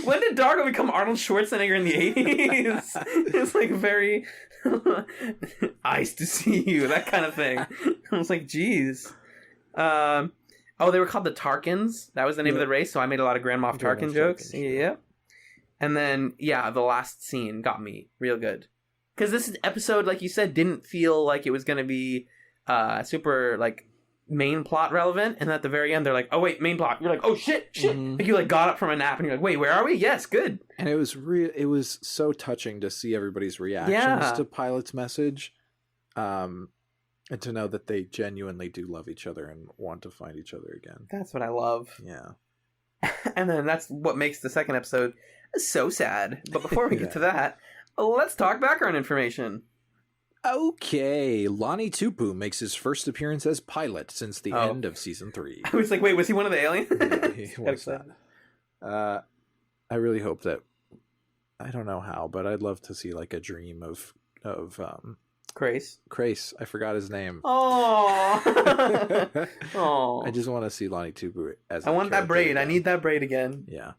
Speaker 1: when did Dargo become Arnold Schwarzenegger in the 80s? It's like very eyes to see you, that kind of thing. I was like, geez. Oh, they were called the Tarkins. That was the name of the race, so I made a lot of Grand Moff Tarkin jokes. Yeah. And then, yeah, the last scene got me real good. Because this episode, like you said, didn't feel like it was going to be super, like, main plot relevant. And at the very end, they're like, oh, wait, main plot. You're like, oh, shit. Mm-hmm. Like, you, like, got up from a nap, and you're like, wait, where are we? Yes, good.
Speaker 2: And it was so touching to see everybody's reactions to Pilot's message. And to know that they genuinely do love each other and want to find each other again.
Speaker 1: That's what I love.
Speaker 2: Yeah.
Speaker 1: And then that's what makes the second episode so sad. But before we get to that, let's talk background information.
Speaker 2: Okay. Lonnie Tupu makes his first appearance as Pilot since the end of season 3.
Speaker 1: I was like, wait, was he one of the aliens?
Speaker 2: Yeah, he was that. I really hope that... I don't know how, but I'd love to see like a dream of Crace. I forgot his name.
Speaker 1: Oh.
Speaker 2: I just want to see Lonnie Tupu as
Speaker 1: I want that braid. Again. I need that braid again.
Speaker 2: Yeah.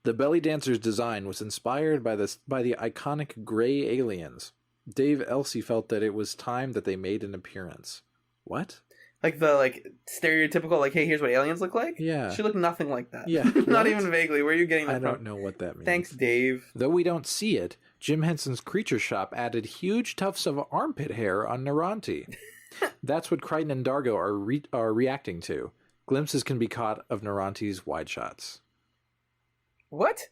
Speaker 2: The belly dancer's design was inspired by the iconic gray aliens. Dave Elsey felt that it was time that they made an appearance. What?
Speaker 1: Like the stereotypical hey, here's what aliens look like?
Speaker 2: Yeah.
Speaker 1: She looked nothing like that.
Speaker 2: Yeah.
Speaker 1: Not even vaguely. Where are you getting that from?
Speaker 2: I don't know what that means.
Speaker 1: Thanks, Dave.
Speaker 2: Though we don't see it, Jim Henson's Creature Shop added huge tufts of armpit hair on Naranti. That's what Crichton and Dargo are reacting to. Glimpses can be caught of Naranti's wide shots.
Speaker 1: What?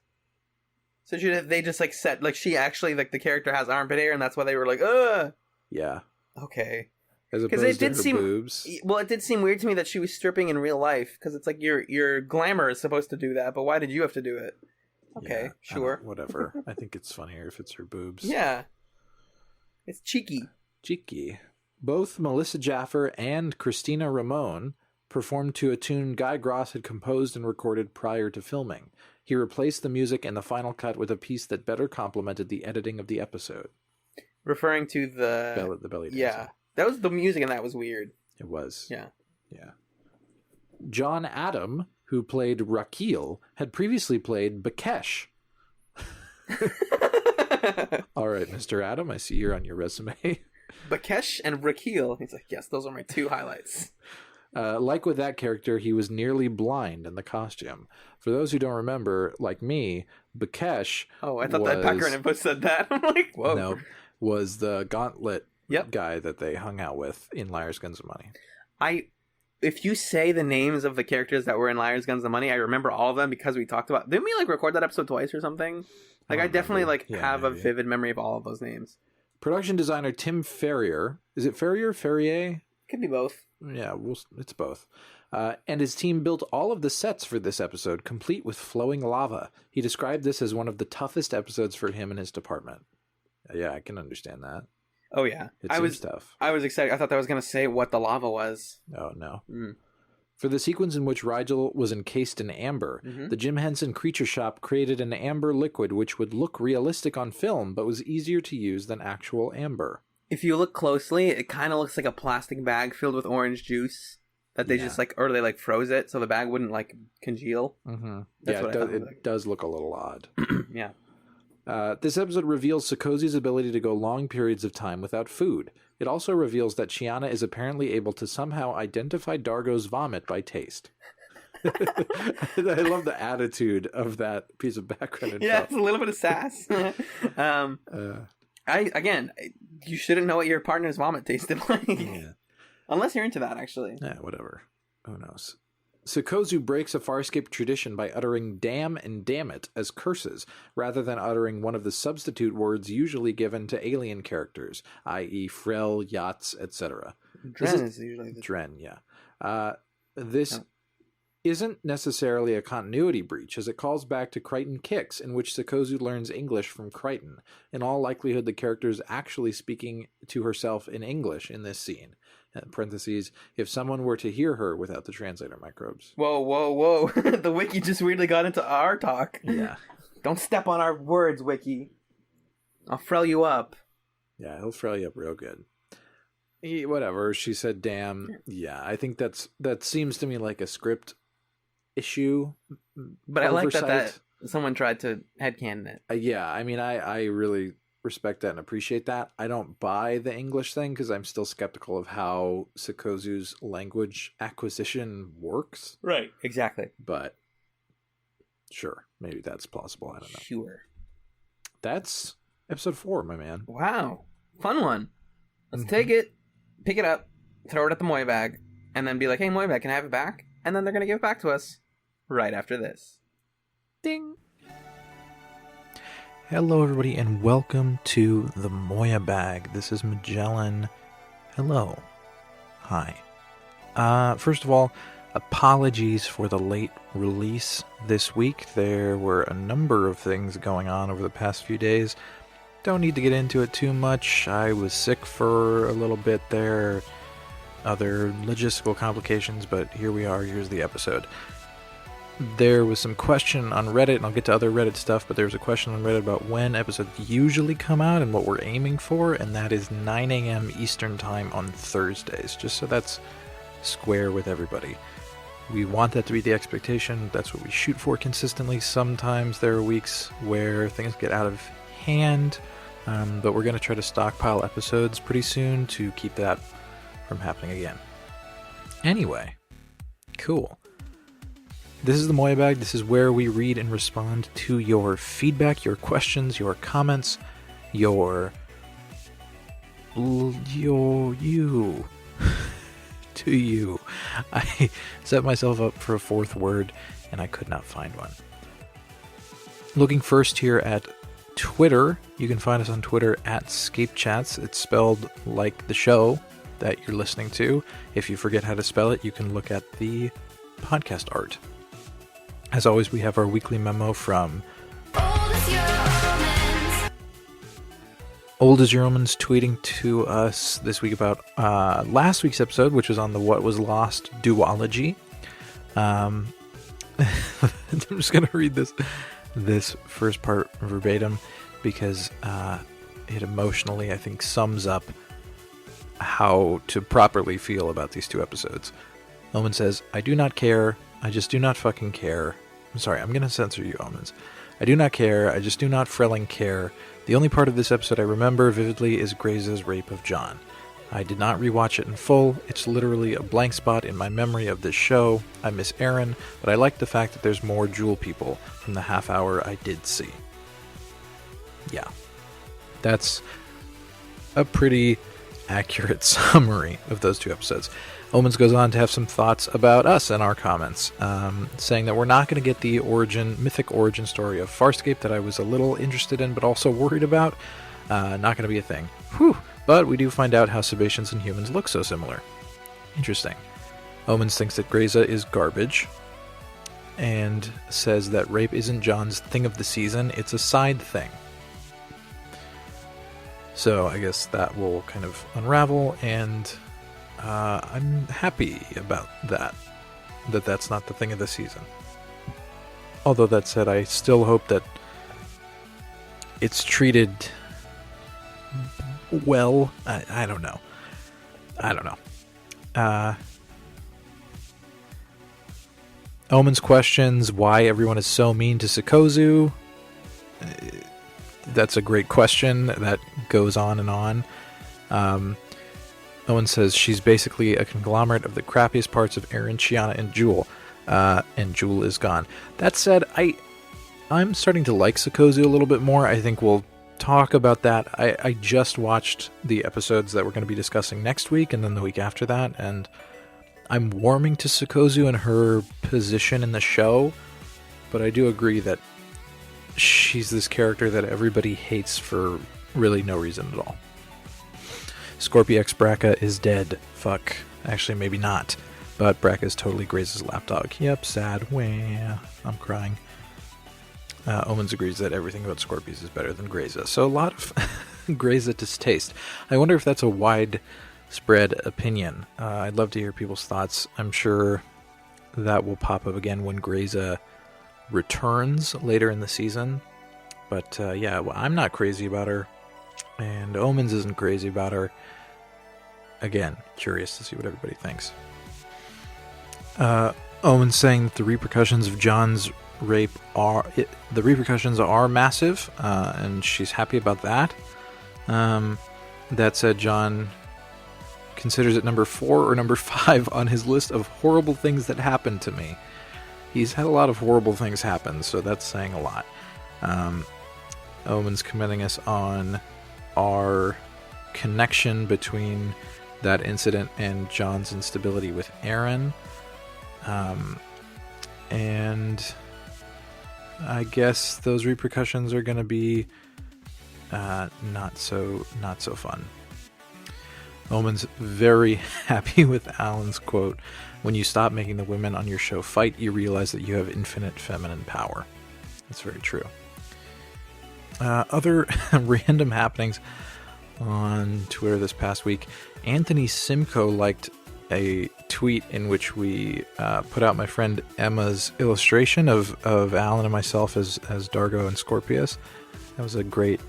Speaker 1: So they just said she actually the character has armpit hair and that's why they were like, ugh.
Speaker 2: Yeah.
Speaker 1: Okay.
Speaker 2: As opposed to her boobs.
Speaker 1: Well, it did seem weird to me that she was stripping in real life because it's like your glamour is supposed to do that, but why did you have to do it? Okay,
Speaker 2: yeah,
Speaker 1: sure.
Speaker 2: Whatever. I think it's funnier if it's her boobs.
Speaker 1: Yeah. It's cheeky.
Speaker 2: Cheeky. Both Melissa Jaffer and Christina Ramone performed to a tune Guy Gross had composed and recorded prior to filming. He replaced the music in the final cut with a piece that better complemented the editing of the episode.
Speaker 1: Referring to the
Speaker 2: belly dancing.
Speaker 1: Yeah. That was the music, and that was weird.
Speaker 2: It was.
Speaker 1: Yeah.
Speaker 2: Yeah. John Adam, who played Rakil, had previously played Bakesh. All right, Mr. Adam, I see you're on your resume.
Speaker 1: Bakesh and Rakil. He's like, yes, those are my two highlights.
Speaker 2: Like with that character, he was nearly blind in the costume. For those who don't remember, like me, Bakesh.
Speaker 1: Oh, I thought that background info said that. I'm like, whoa.
Speaker 2: No, was the gauntlet
Speaker 1: Yep.
Speaker 2: guy that they hung out with in Liar's Guns and Money.
Speaker 1: If you say the names of the characters that were in Liar's Guns and Money, I remember all of them because we talked about. Didn't we record that episode twice or something? I definitely have a vivid memory of all of those names.
Speaker 2: Production designer Tim Ferrier. Is it Ferrier? Ferrier?
Speaker 1: Could be both.
Speaker 2: Yeah, it's both. And his team built all of the sets for this episode, complete with flowing lava. He described this as one of the toughest episodes for him and his department. Yeah, I can understand that.
Speaker 1: Oh, yeah.
Speaker 2: It seems tough.
Speaker 1: I was excited. I thought that was going to say what the lava was.
Speaker 2: Oh, no.
Speaker 1: Mm.
Speaker 2: For the sequence in which Rigel was encased in amber, the Jim Henson Creature Shop created an amber liquid which would look realistic on film, but was easier to use than actual amber.
Speaker 1: If you look closely, it kind of looks like a plastic bag filled with orange juice that they just they froze it so the bag wouldn't congeal.
Speaker 2: Mm-hmm.
Speaker 1: That's
Speaker 2: it does look a little odd.
Speaker 1: Yeah.
Speaker 2: This episode reveals Sikozi's ability to go long periods of time without food. It also reveals that Chiana is apparently able to somehow identify Dargo's vomit by taste. I love the attitude of that piece of background info.
Speaker 1: Yeah, it's a little bit of sass. You shouldn't know what your partner's vomit tasted like.
Speaker 2: Yeah.
Speaker 1: Unless you're into that, actually.
Speaker 2: Yeah, whatever. Who knows? Sikozu breaks a Farscape tradition by uttering damn and damn it as curses, rather than uttering one of the substitute words usually given to alien characters, i.e. Frel, Yachts, etc.
Speaker 1: Dren is usually the...
Speaker 2: Dren, yeah. This isn't necessarily a continuity breach, as it calls back to Crichton Kicks, in which Sikozu learns English from Crichton. In all likelihood, the character is actually speaking to herself in English in this scene. In parentheses, if someone were to hear her without the translator microbes.
Speaker 1: Whoa. The wiki just weirdly got into our talk.
Speaker 2: Yeah.
Speaker 1: Don't step on our words, wiki. I'll frel you up.
Speaker 2: Yeah, he'll frel you up real good. Whatever, she said damn. Yeah, I think that seems to me like a script issue.
Speaker 1: But I like that someone tried to headcanon it.
Speaker 2: Yeah, I mean, I really respect that and appreciate that. I don't buy the English thing because I'm still skeptical of how Sikozu's language acquisition works.
Speaker 1: Right, exactly.
Speaker 2: But sure, maybe that's plausible. I don't know.
Speaker 1: Sure.
Speaker 2: That's episode 4, my man.
Speaker 1: Wow. Fun one. Let's take it, pick it up, throw it at the Moyabag, and then be like, hey, Moyabag, can I have it back? And then they're going to give it back to us right after this. Ding.
Speaker 2: Hello, everybody, and welcome to the Moyabag. This is Magellan. Hello. Hi. First of all, apologies for the late release this week. There were a number of things going on over the past few days. Don't need to get into it too much. I was sick for a little bit there. Other logistical complications, but here we are. Here's the episode. There was some question on Reddit, and I'll get to other Reddit stuff, but there was a question on Reddit about when episodes usually come out and what we're aiming for, and that is 9 a.m. Eastern Time on Thursdays, just so that's square with everybody. We want that to be the expectation. That's what we shoot for consistently. Sometimes there are weeks where things get out of hand, but we're going to try to stockpile episodes pretty soon to keep that from happening again. Anyway, cool. This is the Moyabag. This is where we read and respond to your feedback, your questions, your comments, you. To you. I set myself up for a fourth word, and I could not find one. Looking first here at Twitter. You can find us on Twitter at ScapeChatz. It's spelled like the show that you're listening to. If you forget how to spell it, you can look at the podcast art. As always, we have our weekly memo from Old as Your Omens tweeting to us this week about last week's episode, which was on the What Was Lost duology. I'm just going to read this first part verbatim because it emotionally, I think, sums up how to properly feel about these two episodes. Omen says, I do not care. I just do not fucking care. I'm sorry, I'm going to censor you, Omens. I do not care. I just do not frilling care. The only part of this episode I remember vividly is Grayza's rape of John. I did not rewatch it in full. It's literally a blank spot in my memory of this show. I miss Aeryn, but I like the fact that there's more Jewel people from the half hour I did see. Yeah. That's a pretty accurate summary of those two episodes. Omens goes on to have some thoughts about us and our comments, saying that we're not going to get the mythic origin story of Farscape that I was a little interested in but also worried about. Not going to be a thing. Whew. But we do find out how Sebaceans and humans look so similar. Interesting. Omens thinks that Grayza is garbage and says that rape isn't John's thing of the season, it's a side thing. So I guess that will kind of unravel, and I'm happy about that's not the thing of the season. Although that said, I still hope that it's treated well. I don't know. Omen's questions why everyone is so mean to Sikozu. That's a great question that goes on and on. Owen says she's basically a conglomerate of the crappiest parts of Aeryn, Chiana, and Jewel. And Jewel is gone. That said, I'm starting to like Sikozu a little bit more. I think we'll talk about that. I just watched the episodes that we're going to be discussing next week and then the week after that, and I'm warming to Sikozu and her position in the show, but I do agree that she's this character that everybody hates for really no reason at all. Scorpius Braca is dead. Fuck. Actually, maybe not. But Braca is totally Grayza's lapdog. Yep, sad. Wah. I'm crying. Omens agrees that everything about Scorpius is better than Grayza. So a lot of Grayza distaste. I wonder if that's a widespread opinion. I'd love to hear people's thoughts. I'm sure that will pop up again when Grayza returns later in the season. But yeah, well, I'm not crazy about her. And Omens isn't crazy about her. Again, curious to see what everybody thinks. Omens saying that the repercussions of John's rape are massive, and she's happy about that. That said, John considers it number 4 or number 5 on his list of horrible things that happened to me. He's had a lot of horrible things happen, so that's saying a lot. Omen's commending us on our connection between that incident and John's instability with Aeryn. And I guess those repercussions are going to be not so fun. Omen's very happy with Alan's quote, "When you stop making the women on your show fight, you realize that you have infinite feminine power." That's very true. Other random happenings on Twitter this past week. Anthony Simcoe liked a tweet in which we put out my friend Emma's illustration of Alan and myself as Dargo and Scorpius. That was a great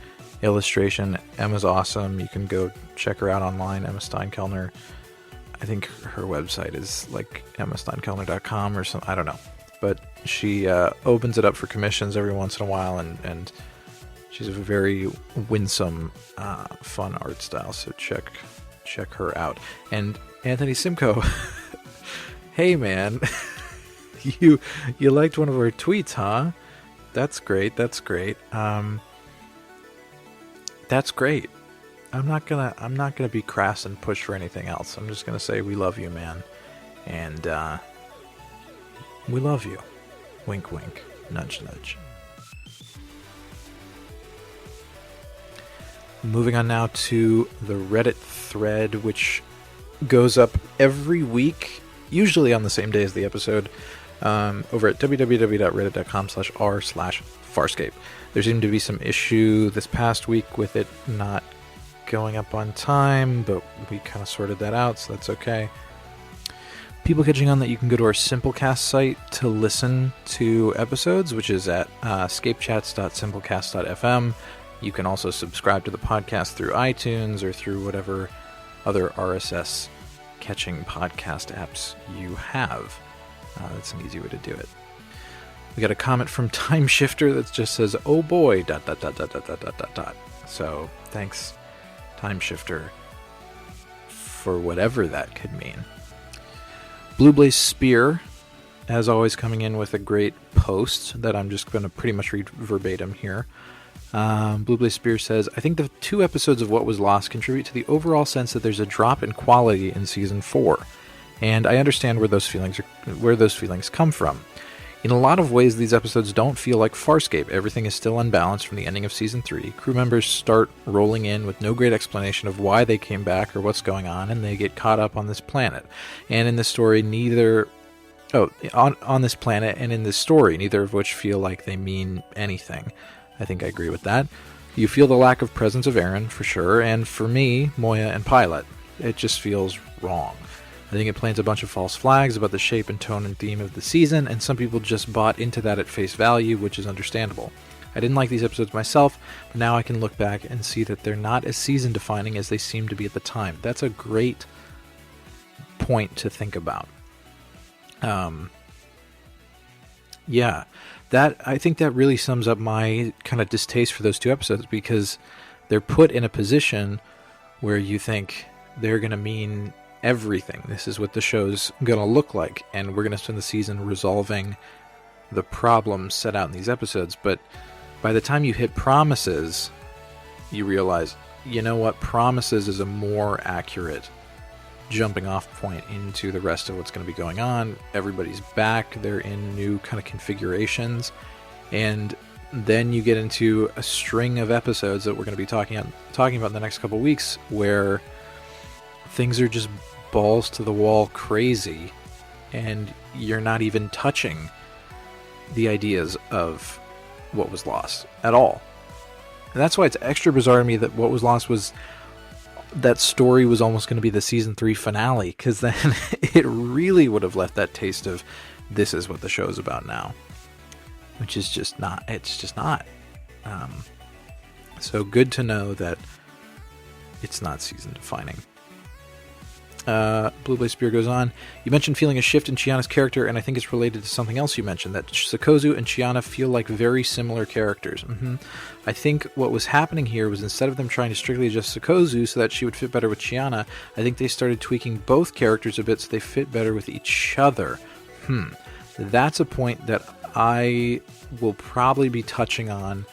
Speaker 2: illustration. Emma's awesome. You can go check her out online, Emma Steinkellner. I think her website is like emmasteinkellner.com or something. I don't know. But she opens it up for commissions every once in a while, and she's a very winsome, fun art style. So check her out. And Anthony Simcoe, hey man, you liked one of our tweets, huh? That's great. That's great. That's great. I'm not gonna be crass and push for anything else. I'm just gonna say we love you, man, and we love you. Wink, wink. Nudge, nudge. Moving on now to the Reddit thread, which goes up every week, usually on the same day as the episode, over at www.reddit.com/r/Farscape. There seemed to be some issue this past week with it not going up on time, but we kind of sorted that out, so that's okay. People catching on that you can go to our Simplecast site to listen to episodes, which is at scapechatz.simplecast.fm. You can also subscribe to the podcast through iTunes or through whatever other RSS catching podcast apps you have. That's an easy way to do it. We got a comment from Time Shifter that just says, "Oh boy, ... So thanks, Time Shifter, for whatever that could mean. Blue Blaze Spear, as always, coming in with a great post that I'm just going to pretty much read verbatim here. Blue Blaze Spear says, "I think the 2 episodes of What Was Lost contribute to the overall sense that there's a drop in quality in Season 4. And I understand where those feelings come from. In a lot of ways, these episodes don't feel like Farscape. Everything is still unbalanced from the ending of Season 3. Crew members start rolling in with no great explanation of why they came back or what's going on, and they get caught up on this planet. And in this story, neither of which feel like they mean anything." I think I agree with that. You feel the lack of presence of Aeryn, for sure, and for me, Moya and Pilot. It just feels wrong. I think it plants a bunch of false flags about the shape and tone and theme of the season, and some people just bought into that at face value, which is understandable. I didn't like these episodes myself, but now I can look back and see that they're not as season-defining as they seemed to be at the time. That's a great point to think about. I think that really sums up my kind of distaste for those 2 episodes, because they're put in a position where you think they're going to mean everything. This is what the show's going to look like, and we're going to spend the season resolving the problems set out in these episodes. But by the time you hit Promises, you realize, you know what, Promises is a more accurate jumping off point into the rest of what's going to be going on. Everybody's back. They're in new kind of configurations. And then you get into a string of episodes that we're going to be talking about in the next couple weeks, where things are just balls to the wall crazy, and you're not even touching the ideas of What Was Lost at all. And that's why it's extra bizarre to me that What Was Lost was... that story was almost going to be the Season 3 finale, because then it really would have left that taste of, this is what the show is about now. Which is just not. It's just not. So good to know that it's not season-defining. Blue Blaze Spear goes on, "You mentioned feeling a shift in Chiana's character, and I think it's related to something else you mentioned, that Sikozu and Chiana feel like very similar characters. I think what was happening here was, instead of them trying to strictly adjust Sikozu so that she would fit better with Chiana, I think they started tweaking both characters a bit so they fit better with each other. That's a point that I will probably be touching on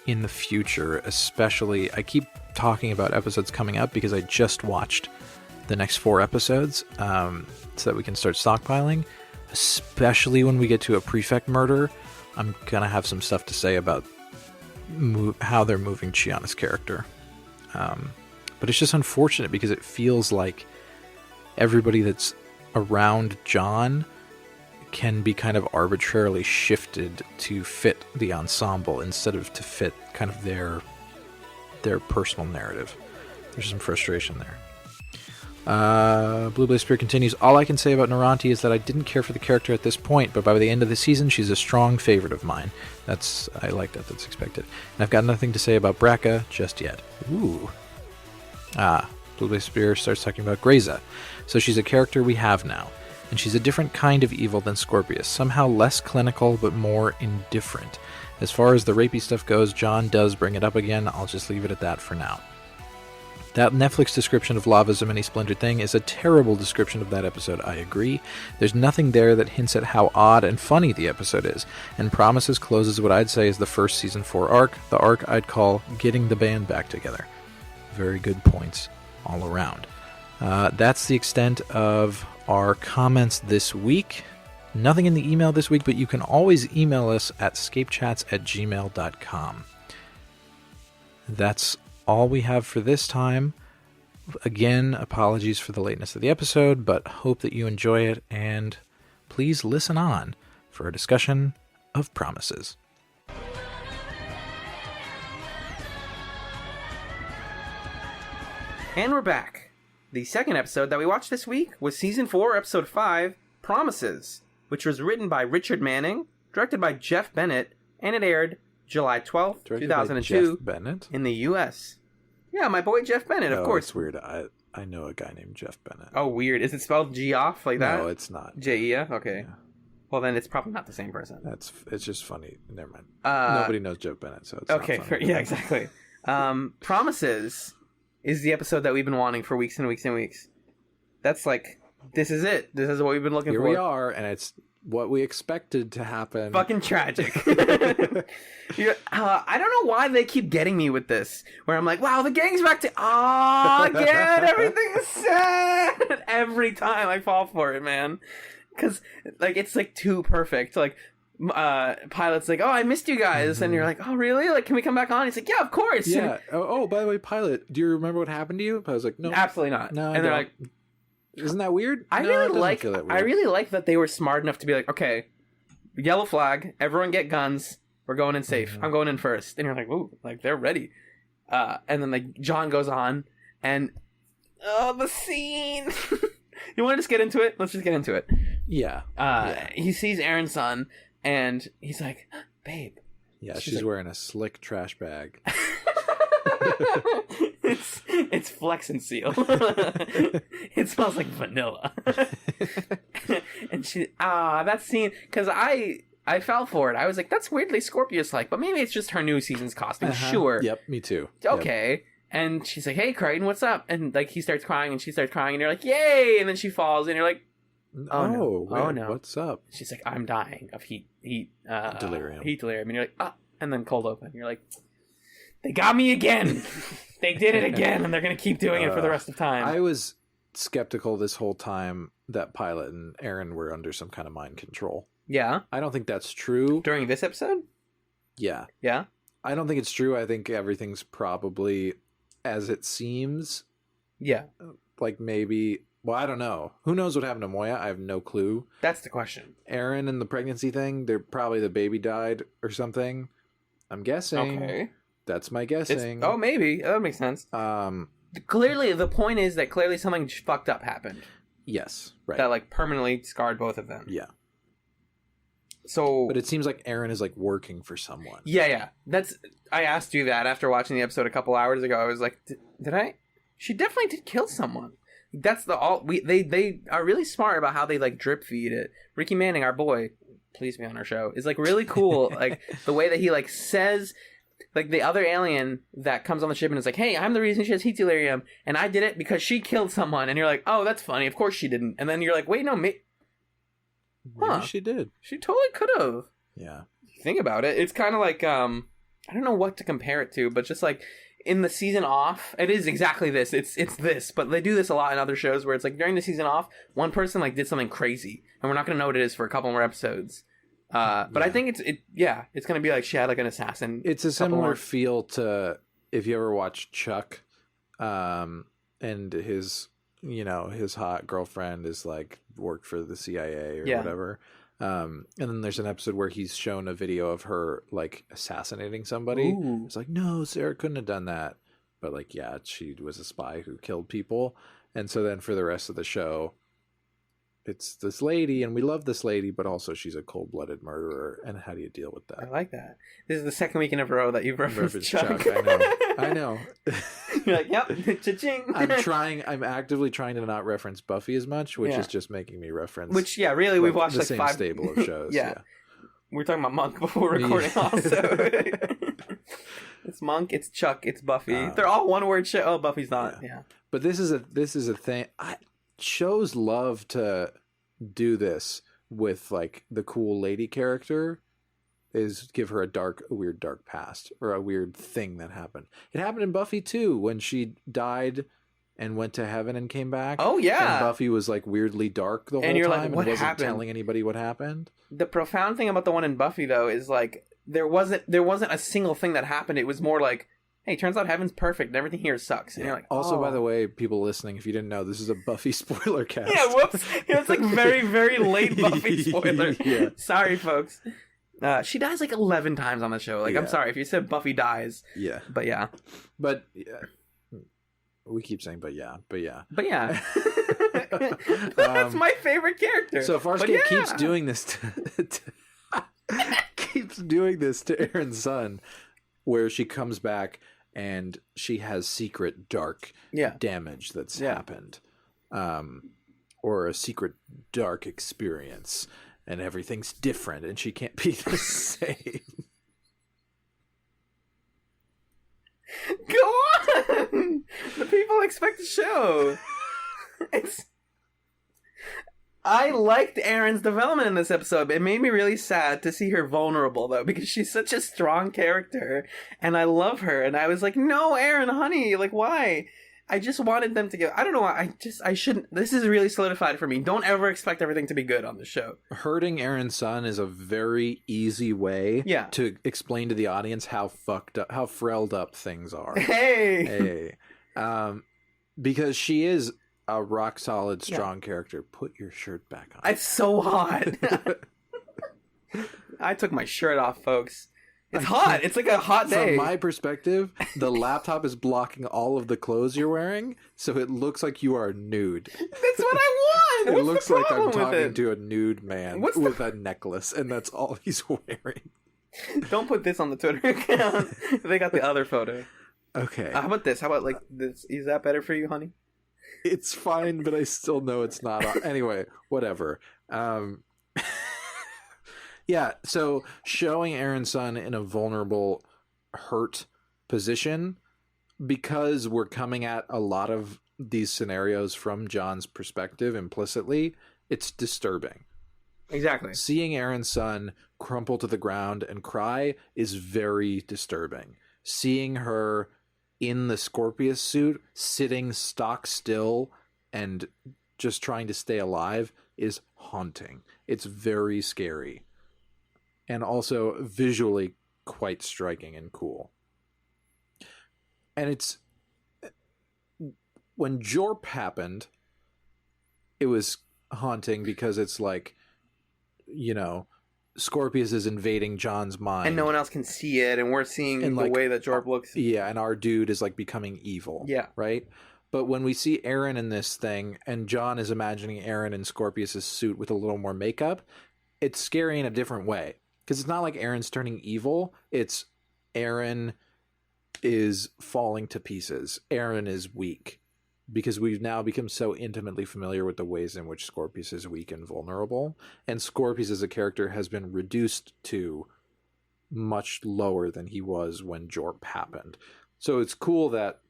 Speaker 2: in the future, especially, I keep talking about episodes coming up because I just watched the next 4 episodes, so that we can start stockpiling, especially when we get to a prefect murder. I'm gonna have some stuff to say about how they're moving Chiana's character, but it's just unfortunate because it feels like everybody that's around John can be kind of arbitrarily shifted to fit the ensemble instead of to fit kind of their personal narrative. There's some frustration there. Blue Blaze Spear continues, "All I can say about Naranti is that I didn't care for the character at this point, but by the end of the season, she's a strong favorite of mine." I like that. That's expected. "And I've got nothing to say about Braca just yet." Ooh. Blue Blaze Spear starts talking about Greyza. "So she's a character we have now, and she's a different kind of evil than Scorpius, somehow less clinical, but more indifferent. As far as the rapey stuff goes, John does bring it up again. I'll just leave it at that for now. That Netflix description of Lava's a mini Splendored thing is a terrible description of that episode, I agree. There's nothing there that hints at how odd and funny the episode is, and Promises closes what I'd say is the first Season 4 arc, the arc I'd call Getting the Band Back Together." Very good points all around. That's the extent of our comments this week. Nothing in the email this week, but you can always email us at scapechatz@gmail.com. That's all we have for this time. Again, apologies for the lateness of the episode, but hope that you enjoy it, and please listen on for a discussion of Promises.
Speaker 1: And we're back. The second episode that we watched this week was Season 4, Episode 5, Promises, which was written by Richard Manning, directed by Jeff Bennett, and it aired July 12th, 2002
Speaker 2: Jeff Bennett?
Speaker 1: in the U.S. Yeah, my boy Jeff Bennett, of course.
Speaker 2: It's weird. I know a guy named Jeff Bennett.
Speaker 1: Oh, weird. Is it spelled G-off like that?
Speaker 2: No, it's not.
Speaker 1: J-E-F? Okay.
Speaker 2: Yeah.
Speaker 1: Well, then it's probably not the same person.
Speaker 2: It's just funny. Never mind. Nobody knows Jeff Bennett, so it's
Speaker 1: okay,
Speaker 2: not funny.
Speaker 1: yeah, exactly. Promises is the episode that we've been wanting for weeks and weeks and weeks. That's like, this is it. This is what we've been looking for.
Speaker 2: Here we are, and it's what we expected to happen.
Speaker 1: Fucking tragic. I don't know why they keep getting me with this, where I'm like, wow, the gang's back to, again, everything is sad. Every time I fall for it, man. Because, like, it's, like, too perfect. Like, Pilot's like, oh, I missed you guys. Mm-hmm. And you're like, oh, really? Like, can we come back on? He's like, yeah, of course.
Speaker 2: Yeah. Oh, by the way, Pilot, do you remember what happened to you? I was like, no.
Speaker 1: Absolutely not.
Speaker 2: No,
Speaker 1: and they're like,
Speaker 2: isn't that weird?
Speaker 1: I really like that they were smart enough to be like, okay, yellow flag, everyone get guns. We're going in safe. Mm-hmm. I'm going in first. And you're like, ooh, like, they're ready. And then, like, John goes on, and, the scene. You want to just get into it? Let's just get into it.
Speaker 2: Yeah.
Speaker 1: He sees Aeryn's son, and he's like, babe.
Speaker 2: Yeah, she's like, wearing a slick trash bag.
Speaker 1: it's Flex and Seal. It smells like vanilla. And she, that scene, because I fell for it. I was like, that's weirdly Scorpius-like, but maybe it's just her new season's costume. Sure.
Speaker 2: Yep, me too.
Speaker 1: Okay. Yep. And she's like, hey, Crichton, what's up? And, like, he starts crying, and she starts crying, and you're like, yay! And then she falls, and you're like, oh, no.
Speaker 2: Wait,
Speaker 1: oh, no.
Speaker 2: What's up?
Speaker 1: She's like, I'm dying of heat
Speaker 2: delirium.
Speaker 1: Heat delirium. And you're like, and then cold open. You're like, they got me again. They did it again, and they're going to keep doing it for the rest of time.
Speaker 2: I was skeptical this whole time that Pilot and Aeryn were under some kind of mind control.
Speaker 1: Yeah.
Speaker 2: I don't think that's true.
Speaker 1: During this episode?
Speaker 2: Yeah.
Speaker 1: Yeah?
Speaker 2: I don't think it's true. I think everything's probably as it seems.
Speaker 1: Yeah.
Speaker 2: Like maybe, well, I don't know. Who knows what happened to Moya? I have no clue.
Speaker 1: That's the question.
Speaker 2: Aeryn and the pregnancy thing, probably the baby died or something. I'm guessing.
Speaker 1: Okay.
Speaker 2: That's my guessing.
Speaker 1: Oh, maybe. That makes sense. Clearly, the point is that clearly something fucked up happened.
Speaker 2: Yes, right.
Speaker 1: That, like, permanently scarred both of them.
Speaker 2: Yeah.
Speaker 1: So,
Speaker 2: but it seems like Aeryn is like working for someone.
Speaker 1: Yeah. I asked you that after watching the episode a couple hours ago. I was like, did I? She definitely did kill someone. That's they are really smart about how they like drip feed it. Ricky Manning, our boy, please be on our show, is like really cool. Like the way that he like says, like the other alien that comes on the ship and is like, hey, I'm the reason she has heat delirium, and I did it because she killed someone. And you're like, oh, that's funny. Of course she didn't. And then you're like, wait, no,
Speaker 2: Maybe she did.
Speaker 1: She totally could have.
Speaker 2: Yeah.
Speaker 1: Think about it. It's kind of like, I don't know what to compare it to, but just like in the season off, it is exactly this. It's this, but they do this a lot in other shows where it's like during the season off, one person like did something crazy, and we're not going to know what it is for a couple more episodes. But I think it's going to be like she had like an assassin.
Speaker 2: It's a similar feel to if you ever watch Chuck, and his hot girlfriend is like worked for the CIA or whatever. And then there's an episode where he's shown a video of her like assassinating somebody.
Speaker 1: Ooh.
Speaker 2: It's like, no, Sarah couldn't have done that. But like, yeah, she was a spy who killed people. And so then for the rest of the show, it's this lady, and we love this lady, but also she's a cold-blooded murderer. And how do you deal with that?
Speaker 1: I like that. This is the second week in a row that you've referenced Chuck.
Speaker 2: I know.
Speaker 1: You're like, yep, cha-ching.
Speaker 2: I'm actively trying to not reference Buffy as much, which is just making me reference.
Speaker 1: Which, really, we've watched
Speaker 2: the
Speaker 1: like
Speaker 2: same
Speaker 1: 5
Speaker 2: stable of shows.
Speaker 1: Yeah. We were talking about Monk before recording also. It's Monk, it's Chuck, it's Buffy. They're all one-word show. Oh, Buffy's not. Yeah.
Speaker 2: But this is a thing. Shows love to do this with like the cool lady character, is give her a weird dark past or a weird thing that happened. It happened in Buffy too, when she died and went to heaven and came back.
Speaker 1: Oh yeah.
Speaker 2: And Buffy was like weirdly dark the whole
Speaker 1: and you're
Speaker 2: time
Speaker 1: like, what
Speaker 2: and wasn't
Speaker 1: happened?
Speaker 2: telling anybody what happened.
Speaker 1: The profound thing about the one in Buffy though is like there wasn't a single thing that happened. It was more like, hey, turns out heaven's perfect and everything here sucks. And you're like,
Speaker 2: also, by the way, people listening, if you didn't know, this is a Buffy spoiler cast.
Speaker 1: Yeah, whoops. It's like very, very late Buffy spoiler.
Speaker 2: Yeah.
Speaker 1: Sorry, folks. She dies like 11 times on the show. Like, I'm sorry if you said Buffy dies.
Speaker 2: Yeah.
Speaker 1: But yeah.
Speaker 2: But yeah. We keep saying, but yeah.
Speaker 1: But yeah. That's my favorite character.
Speaker 2: So Farscape keeps doing this keeps doing this to Aeryn's son, where she comes back and she has secret dark damage that's happened. Or a secret dark experience, and everything's different, and she can't be the same.
Speaker 1: Go on! The people expect the show. I liked Aeryn's development in this episode. It made me really sad to see her vulnerable, though, because she's such a strong character, and I love her, and I was like, no, Aeryn, honey, like, why? I just wanted them to get... I don't know why. I shouldn't... This is really solidified for me. Don't ever expect everything to be good on the show.
Speaker 2: Hurting Aeryn's son is a very easy way to explain to the audience how fucked up, how frelled up things are.
Speaker 1: Hey!
Speaker 2: Because she is a rock-solid, strong character. Put your shirt back on.
Speaker 1: It's so hot. I took my shirt off, folks. It's hot. It's like a hot day.
Speaker 2: From my perspective, the laptop is blocking all of the clothes you're wearing, so it looks like you are nude.
Speaker 1: That's what I want.
Speaker 2: It looks like I'm talking to a nude man with a necklace, and that's all he's wearing.
Speaker 1: Don't put this on the Twitter account. They got the other photo.
Speaker 2: Okay.
Speaker 1: How about this? How about like this? Is that better for you, honey?
Speaker 2: It's fine, but I still know it's not. Anyway, whatever. Yeah, so showing Aeryn's son in a vulnerable, hurt position, because we're coming at a lot of these scenarios from John's perspective implicitly, it's disturbing.
Speaker 1: Exactly.
Speaker 2: Seeing Aeryn's son crumple to the ground and cry is very disturbing. Seeing her in the Scorpius suit, sitting stock still and just trying to stay alive is haunting. It's very scary. And also visually quite striking and cool. And it's... When Jorp happened, it was haunting because it's like, you know, Scorpius is invading John's mind.
Speaker 1: And no one else can see it, and we're seeing the way that Jorp looks.
Speaker 2: Yeah, and our dude is like becoming evil.
Speaker 1: Yeah.
Speaker 2: Right? But when we see Aeryn in this thing, and John is imagining Aeryn in Scorpius' suit with a little more makeup, it's scary in a different way. Because it's not like Aeryn's turning evil. It's Aeryn is falling to pieces. Aeryn is weak. Because we've now become so intimately familiar with the ways in which Scorpius is weak and vulnerable. And Scorpius as a character has been reduced to much lower than he was when Jorp happened. So it's cool that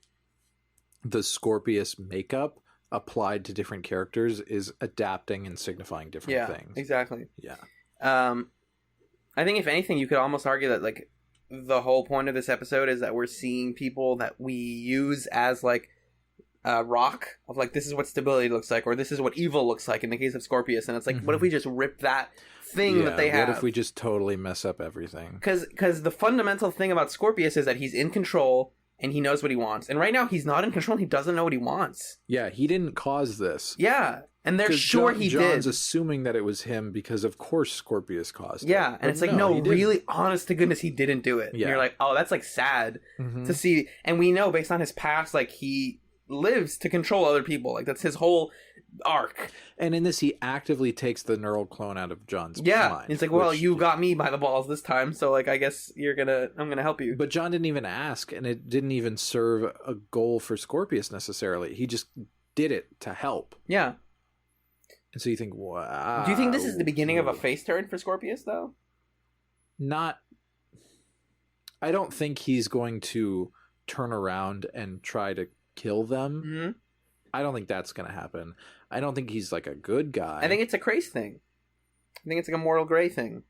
Speaker 2: the Scorpius makeup applied to different characters is adapting and signifying different things.
Speaker 1: Exactly.
Speaker 2: Yeah.
Speaker 1: I think if anything, you could almost argue that like the whole point of this episode is that we're seeing people that we use as like rock of like, this is what stability looks like, or this is what evil looks like in the case of Scorpius. And it's like, what if we just rip that thing that they have?
Speaker 2: What if we just totally mess up everything?
Speaker 1: Because the fundamental thing about Scorpius is that he's in control and he knows what he wants. And right now he's not in control. He doesn't know what he wants.
Speaker 2: Yeah, he didn't cause this.
Speaker 1: Yeah. And they're sure he did.
Speaker 2: John's assuming that it was him because of course Scorpius caused it.
Speaker 1: Yeah, and it's like, no, really, honest to goodness, he didn't do it. Yeah. And you're like, oh, that's like sad to see. And we know based on his past, like he lives to control other people. Like that's his whole arc.
Speaker 2: And in this, he actively takes the neural clone out of John's mind.
Speaker 1: He's like, well, you got me by the balls this time, so like I guess I'm gonna help you.
Speaker 2: But John didn't even ask, and it didn't even serve a goal for Scorpius necessarily. He just did it to help.
Speaker 1: Yeah.
Speaker 2: And so you think, wow.
Speaker 1: Do you think this is the beginning of a face turn for Scorpius, though?
Speaker 2: Not. I don't think he's going to turn around and try to kill them. Mm-hmm. I don't think that's going to happen. I don't think he's like a good guy.
Speaker 1: I think it's a Crace thing. I think it's like a Mortal Grey thing.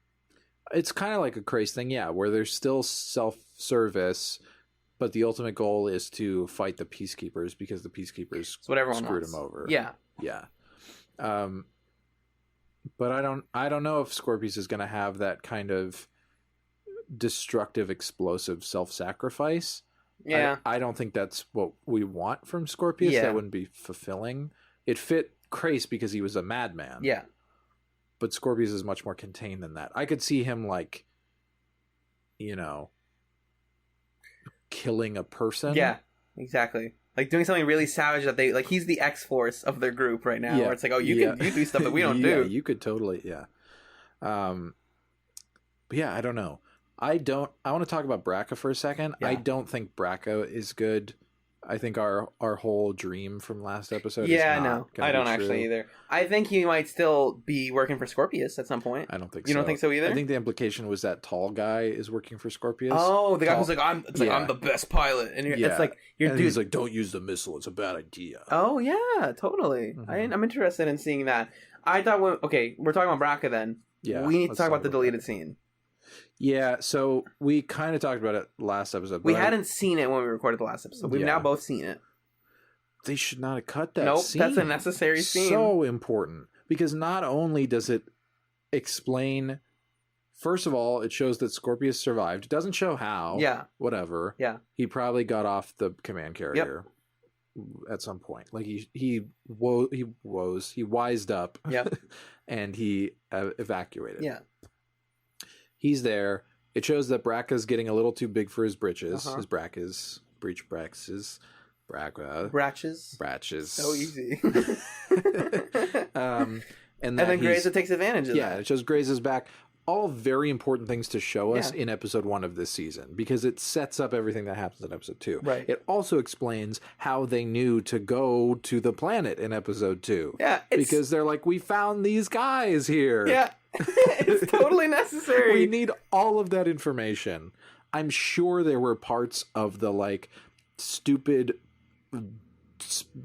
Speaker 2: It's kind of like a Crace thing, yeah, where there's still self-service, but the ultimate goal is to fight the Peacekeepers because the Peacekeepers screwed him over.
Speaker 1: Yeah.
Speaker 2: Yeah. But I don't know if Scorpius is going to have that kind of destructive, explosive self-sacrifice.
Speaker 1: Yeah.
Speaker 2: I don't think that's what we want from Scorpius. Yeah. That wouldn't be fulfilling. It fit Crace because he was a madman.
Speaker 1: Yeah.
Speaker 2: But Scorpius is much more contained than that. I could see him like, you know, killing a person.
Speaker 1: Yeah, exactly. Like doing something really savage that they like. He's the X-Force of their group right now.
Speaker 2: Yeah.
Speaker 1: Where it's like, oh, you do stuff that we don't do.
Speaker 2: You could totally, yeah. But yeah, I don't know. I want to talk about Braca for a second.
Speaker 1: Yeah.
Speaker 2: I don't think Braca is good. I think our whole dream from last episode
Speaker 1: Yeah,
Speaker 2: is not
Speaker 1: no,
Speaker 2: gonna
Speaker 1: I don't
Speaker 2: be
Speaker 1: actually
Speaker 2: true.
Speaker 1: either. I think he might still be working for Scorpius at some point.
Speaker 2: I don't think
Speaker 1: You don't think so either?
Speaker 2: I think the implication was that tall guy is working for Scorpius.
Speaker 1: Oh, the guy
Speaker 2: Tall-
Speaker 1: who's like, I'm the best pilot, and
Speaker 2: Yeah.
Speaker 1: it's like your
Speaker 2: and
Speaker 1: dude.
Speaker 2: he's like, don't use the missile. It's a bad idea.
Speaker 1: Oh yeah, totally.
Speaker 2: Mhm.
Speaker 1: I'm interested in seeing that. I thought, we're talking about Braca then.
Speaker 2: Yeah,
Speaker 1: we need to
Speaker 2: let's
Speaker 1: talk about the
Speaker 2: that.
Speaker 1: deleted scene.
Speaker 2: Yeah, so we kind of talked about it last episode.
Speaker 1: We
Speaker 2: but
Speaker 1: hadn't seen it when we recorded the last episode. We've
Speaker 2: Yeah.
Speaker 1: now both seen it.
Speaker 2: They should not have cut that
Speaker 1: Nope,
Speaker 2: scene.
Speaker 1: that's a necessary scene.
Speaker 2: So important. Because not only does it explain... First of all, it shows that Scorpius survived. It doesn't show how.
Speaker 1: Yeah.
Speaker 2: Whatever.
Speaker 1: Yeah.
Speaker 2: He probably got off the command carrier at some point. Like he wised up.
Speaker 1: Yep.
Speaker 2: And he evacuated.
Speaker 1: Yeah.
Speaker 2: He's there. It shows that Braca's getting a little too big for his britches.
Speaker 1: Uh-huh.
Speaker 2: His breech braxes. Braca.
Speaker 1: Bratches. So easy.
Speaker 2: And
Speaker 1: then Grayza takes advantage of that.
Speaker 2: Yeah, it shows Grayza's back. All very important things to show us
Speaker 1: Yeah.
Speaker 2: in episode 1 of this season because it sets up everything that happens in episode 2.
Speaker 1: Right.
Speaker 2: It also explains how they knew to go to the planet in episode 2.
Speaker 1: Yeah.
Speaker 2: Because they're like, we found these guys here.
Speaker 1: Yeah. It's totally necessary.
Speaker 2: We need all of that information. I'm sure there were parts of the like stupid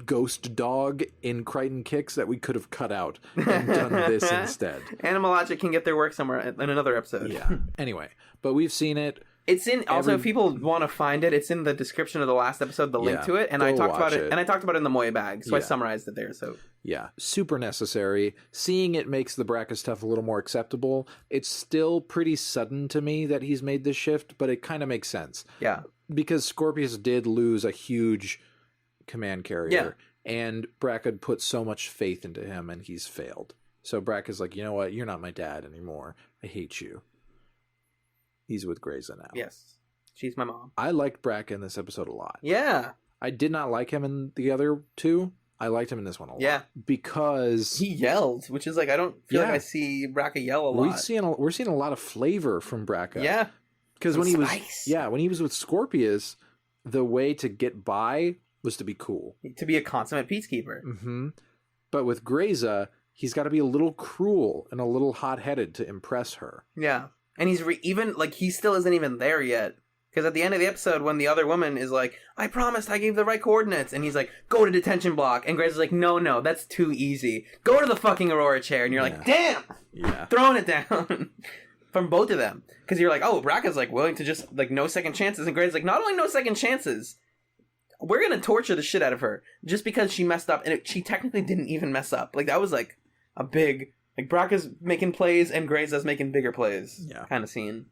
Speaker 2: ghost dog in Crichton Kicks that we could have cut out and done this instead.
Speaker 1: Anamanaguchi can get their work somewhere in another episode.
Speaker 2: Yeah. Anyway, but we've seen it.
Speaker 1: It's in also if people want to find it, it's in the description of the last episode, the link
Speaker 2: Yeah,
Speaker 1: to it, and
Speaker 2: go
Speaker 1: I talked about
Speaker 2: watch
Speaker 1: it,
Speaker 2: it.
Speaker 1: and I talked about it in the Moyabag, so I
Speaker 2: Yeah.
Speaker 1: summarized it there. So
Speaker 2: Yeah, super necessary. Seeing it makes the Braca stuff a little more acceptable. It's still pretty sudden to me that he's made this shift, but it kind of makes sense.
Speaker 1: yeah,
Speaker 2: Because Scorpius did lose a huge command carrier,
Speaker 1: Yeah.
Speaker 2: and Braca put so much faith into him, and he's failed. So Braca's like, you know what? You're not my dad anymore. I hate you. He's with Grayza now.
Speaker 1: yes, she's my mom.
Speaker 2: I liked Braca in this episode a lot.
Speaker 1: Yeah,
Speaker 2: I did not like him in the other two. I liked him in this one a lot.
Speaker 1: Yeah.
Speaker 2: Because
Speaker 1: he yelled, which is like I don't feel like
Speaker 2: Yeah.
Speaker 1: I see Braca yell a lot.
Speaker 2: we're seeing a lot of flavor from Braca.
Speaker 1: Yeah,
Speaker 2: Because
Speaker 1: Some
Speaker 2: when he was
Speaker 1: spice.
Speaker 2: when he was with Scorpius, the way to get by was to be cool.
Speaker 1: to be a consummate peacekeeper.
Speaker 2: Mm-hmm. But with Grayza, he's got to be a little cruel and a little hot-headed to impress her.
Speaker 1: Yeah, and he's even like he still isn't even there yet. Because at the end of the episode, when the other woman is like, I promised I gave the right coordinates, and he's like, go to detention block, and Grace is like, no, that's too easy. Go to the fucking Aurora chair, and you're like, damn,
Speaker 2: Yeah.
Speaker 1: throwing it down from both of them. Because you're like, oh, Braca's like willing to just like no second chances, and Grace's like, not only no second chances, we're gonna torture the shit out of her just because she messed up, and she technically didn't even mess up. Like that was like a big like Braca's making plays and Grace's making bigger plays, kind of scene.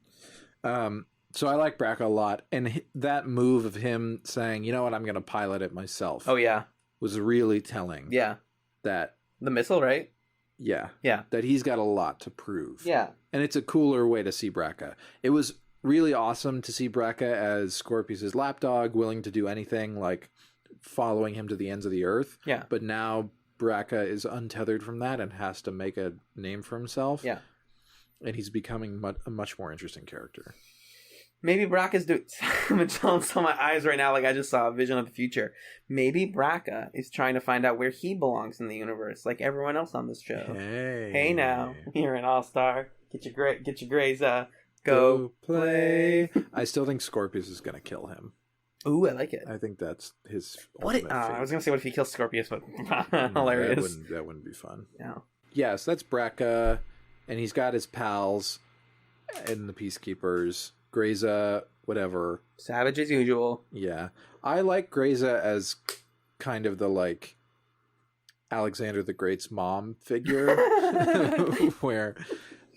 Speaker 2: So I like Braca a lot, and that move of him saying, "You know what? I'm going to pilot it myself."
Speaker 1: Oh yeah,
Speaker 2: was really telling.
Speaker 1: Yeah,
Speaker 2: that
Speaker 1: the missile, right?
Speaker 2: Yeah,
Speaker 1: yeah,
Speaker 2: that he's got a lot to prove.
Speaker 1: Yeah,
Speaker 2: and it's a cooler way to see Braca. It was really awesome to see Braca as Scorpius' lapdog, willing to do anything, like following him to the ends of the earth.
Speaker 1: Yeah,
Speaker 2: but now Braca is untethered from that and has to make a name for himself.
Speaker 1: Yeah,
Speaker 2: and he's becoming a much more interesting character.
Speaker 1: Maybe Braca's doing... I'm telling some of my eyes right now like I just saw a vision of the future. Maybe Braca is trying to find out where he belongs in the universe, like everyone else on this show. Hey now, you're an all-star. Get your grades, go play.
Speaker 2: I still think Scorpius is going to kill him.
Speaker 1: Ooh, I like it.
Speaker 2: I think that's his
Speaker 1: I was going to say what if he kills Scorpius, but hilarious.
Speaker 2: That wouldn't be fun.
Speaker 1: No.
Speaker 2: Yeah, so that's Braca, and he's got his pals and the Peacekeepers. Grayza, whatever.
Speaker 1: Savage as usual.
Speaker 2: Yeah. I like Grayza as kind of the, like, Alexander the Great's mom figure, where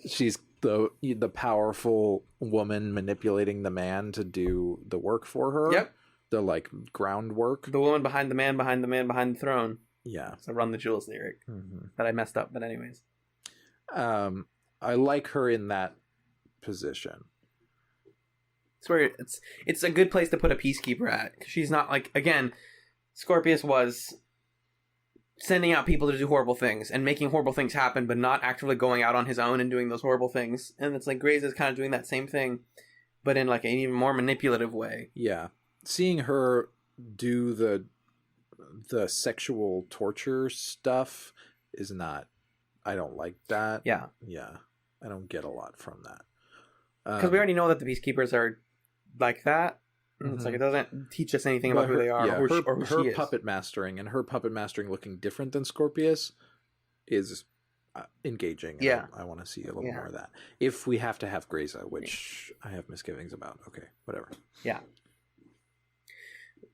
Speaker 2: she's the powerful woman manipulating the man to do the work for her.
Speaker 1: Yep.
Speaker 2: The, like, groundwork.
Speaker 1: The woman behind the man behind the throne.
Speaker 2: Yeah.
Speaker 1: It's a Run the Jewels lyric that I messed up, but anyways.
Speaker 2: I like her in that position.
Speaker 1: It's where it's a good place to put a peacekeeper at. She's not like, again, Scorpius was sending out people to do horrible things and making horrible things happen, but not actively going out on his own and doing those horrible things. And it's like Grace is kind of doing that same thing, but in like an even more manipulative way.
Speaker 2: Yeah. Seeing her do the sexual torture stuff is not, I don't like that.
Speaker 1: Yeah.
Speaker 2: Yeah. I don't get a lot from that.
Speaker 1: Because we already know that the Peacekeepers are like that. And it's like, it doesn't teach us anything about who they are or who she is.
Speaker 2: Puppet mastering looking different than Scorpius is engaging.
Speaker 1: Yeah.
Speaker 2: I want to see a little more of that. If we have to have Grayza, which I have misgivings about. Okay, whatever.
Speaker 1: Yeah.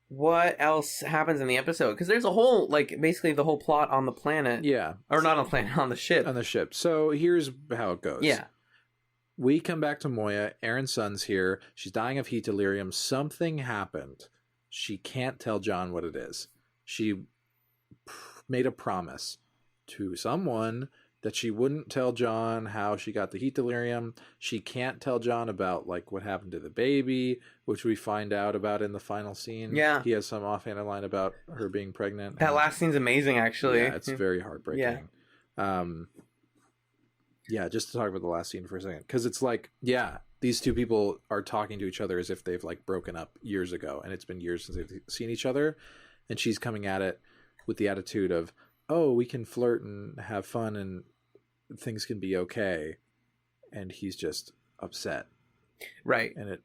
Speaker 1: What else happens in the episode? Because there's a whole, like, basically the whole plot on the planet.
Speaker 2: Yeah.
Speaker 1: Or not on the planet, on the ship.
Speaker 2: On the ship. So here's how it goes.
Speaker 1: Yeah.
Speaker 2: We come back to Moya. Aeryn's son's here. She's dying of heat delirium. Something happened. She can't tell John what it is. She made a promise to someone that she wouldn't tell John how she got the heat delirium. She can't tell John about like what happened to the baby, which we find out about in the final scene.
Speaker 1: Yeah.
Speaker 2: He has some offhanded line about her being pregnant.
Speaker 1: That last scene's amazing, actually.
Speaker 2: Yeah, it's very heartbreaking. Yeah, just to talk about the last scene for a second. Because it's like, yeah, these two people are talking to each other as if they've like broken up years ago. And it's been years since they've seen each other. And she's coming at it with the attitude of, oh, we can flirt and have fun and things can be okay. And he's just upset.
Speaker 1: Right.
Speaker 2: And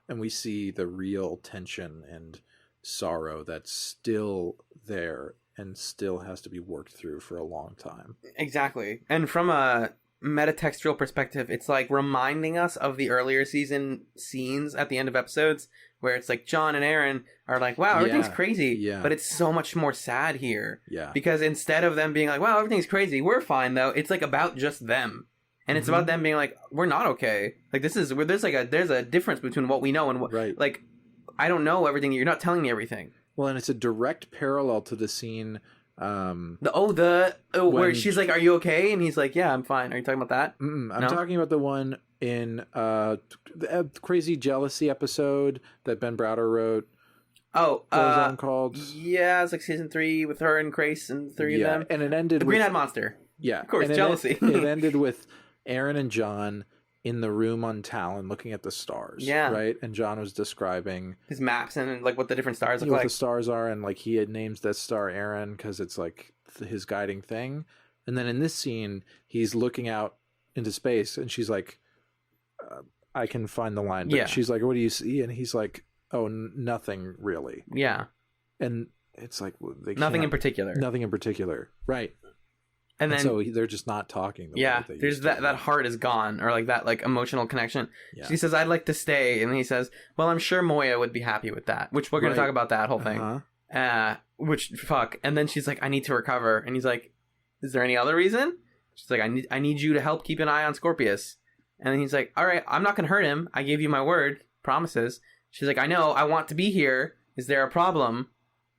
Speaker 2: and we see the real tension and sorrow that's still there and still has to be worked through for a long time.
Speaker 1: Exactly. And from a metatextual perspective, it's like reminding us of the earlier season scenes at the end of episodes where it's like John and Aeryn are like, wow, everything's crazy.
Speaker 2: Yeah.
Speaker 1: But it's so much more sad here.
Speaker 2: Yeah.
Speaker 1: Because instead of them being like, wow, everything's crazy, we're fine though, it's like about just them. And it's about them being like, we're not okay. Like there's a difference between what we know and what, like, I don't know everything. You're not telling me everything.
Speaker 2: Well, and it's a direct parallel to the scene.
Speaker 1: Where she's like, "Are you okay?" And he's like, "Yeah, I'm fine." Are you talking about that?
Speaker 2: I'm talking about the one in the crazy jealousy episode that Ben Browder wrote.
Speaker 1: Oh,
Speaker 2: what was that one called?
Speaker 1: Yeah, it's like season 3 with her and Grace and three of them.
Speaker 2: And it ended
Speaker 1: the
Speaker 2: with
Speaker 1: Green-Eyed Monster.
Speaker 2: Yeah,
Speaker 1: of course, jealousy.
Speaker 2: It ended with Aeryn and John in the room on Talon looking at the stars.
Speaker 1: Yeah.
Speaker 2: Right? And John was describing
Speaker 1: his maps and like what the different stars look
Speaker 2: what
Speaker 1: like.
Speaker 2: the stars are, and like he had names that star Aeryn because it's like his guiding thing. And then in this scene, he's looking out into space and she's like, I can find the line. But she's like, what do you see? And he's like, oh, nothing really.
Speaker 1: Yeah.
Speaker 2: And it's like, well,
Speaker 1: nothing in particular.
Speaker 2: Nothing in particular. Right.
Speaker 1: And then
Speaker 2: so they're just not talking.
Speaker 1: There's that heart is gone, or like that like emotional connection. Yeah. She says, "I'd like to stay," and he says, "Well, I'm sure Moya would be happy with that." Which we're going to talk about that whole thing. Which fuck. And then she's like, "I need to recover," and he's like, "Is there any other reason?" She's like, I need you to help keep an eye on Scorpius." And then he's like, "All right, I'm not going to hurt him. I gave you my word, promises." She's like, "I know. I want to be here. Is there a problem?"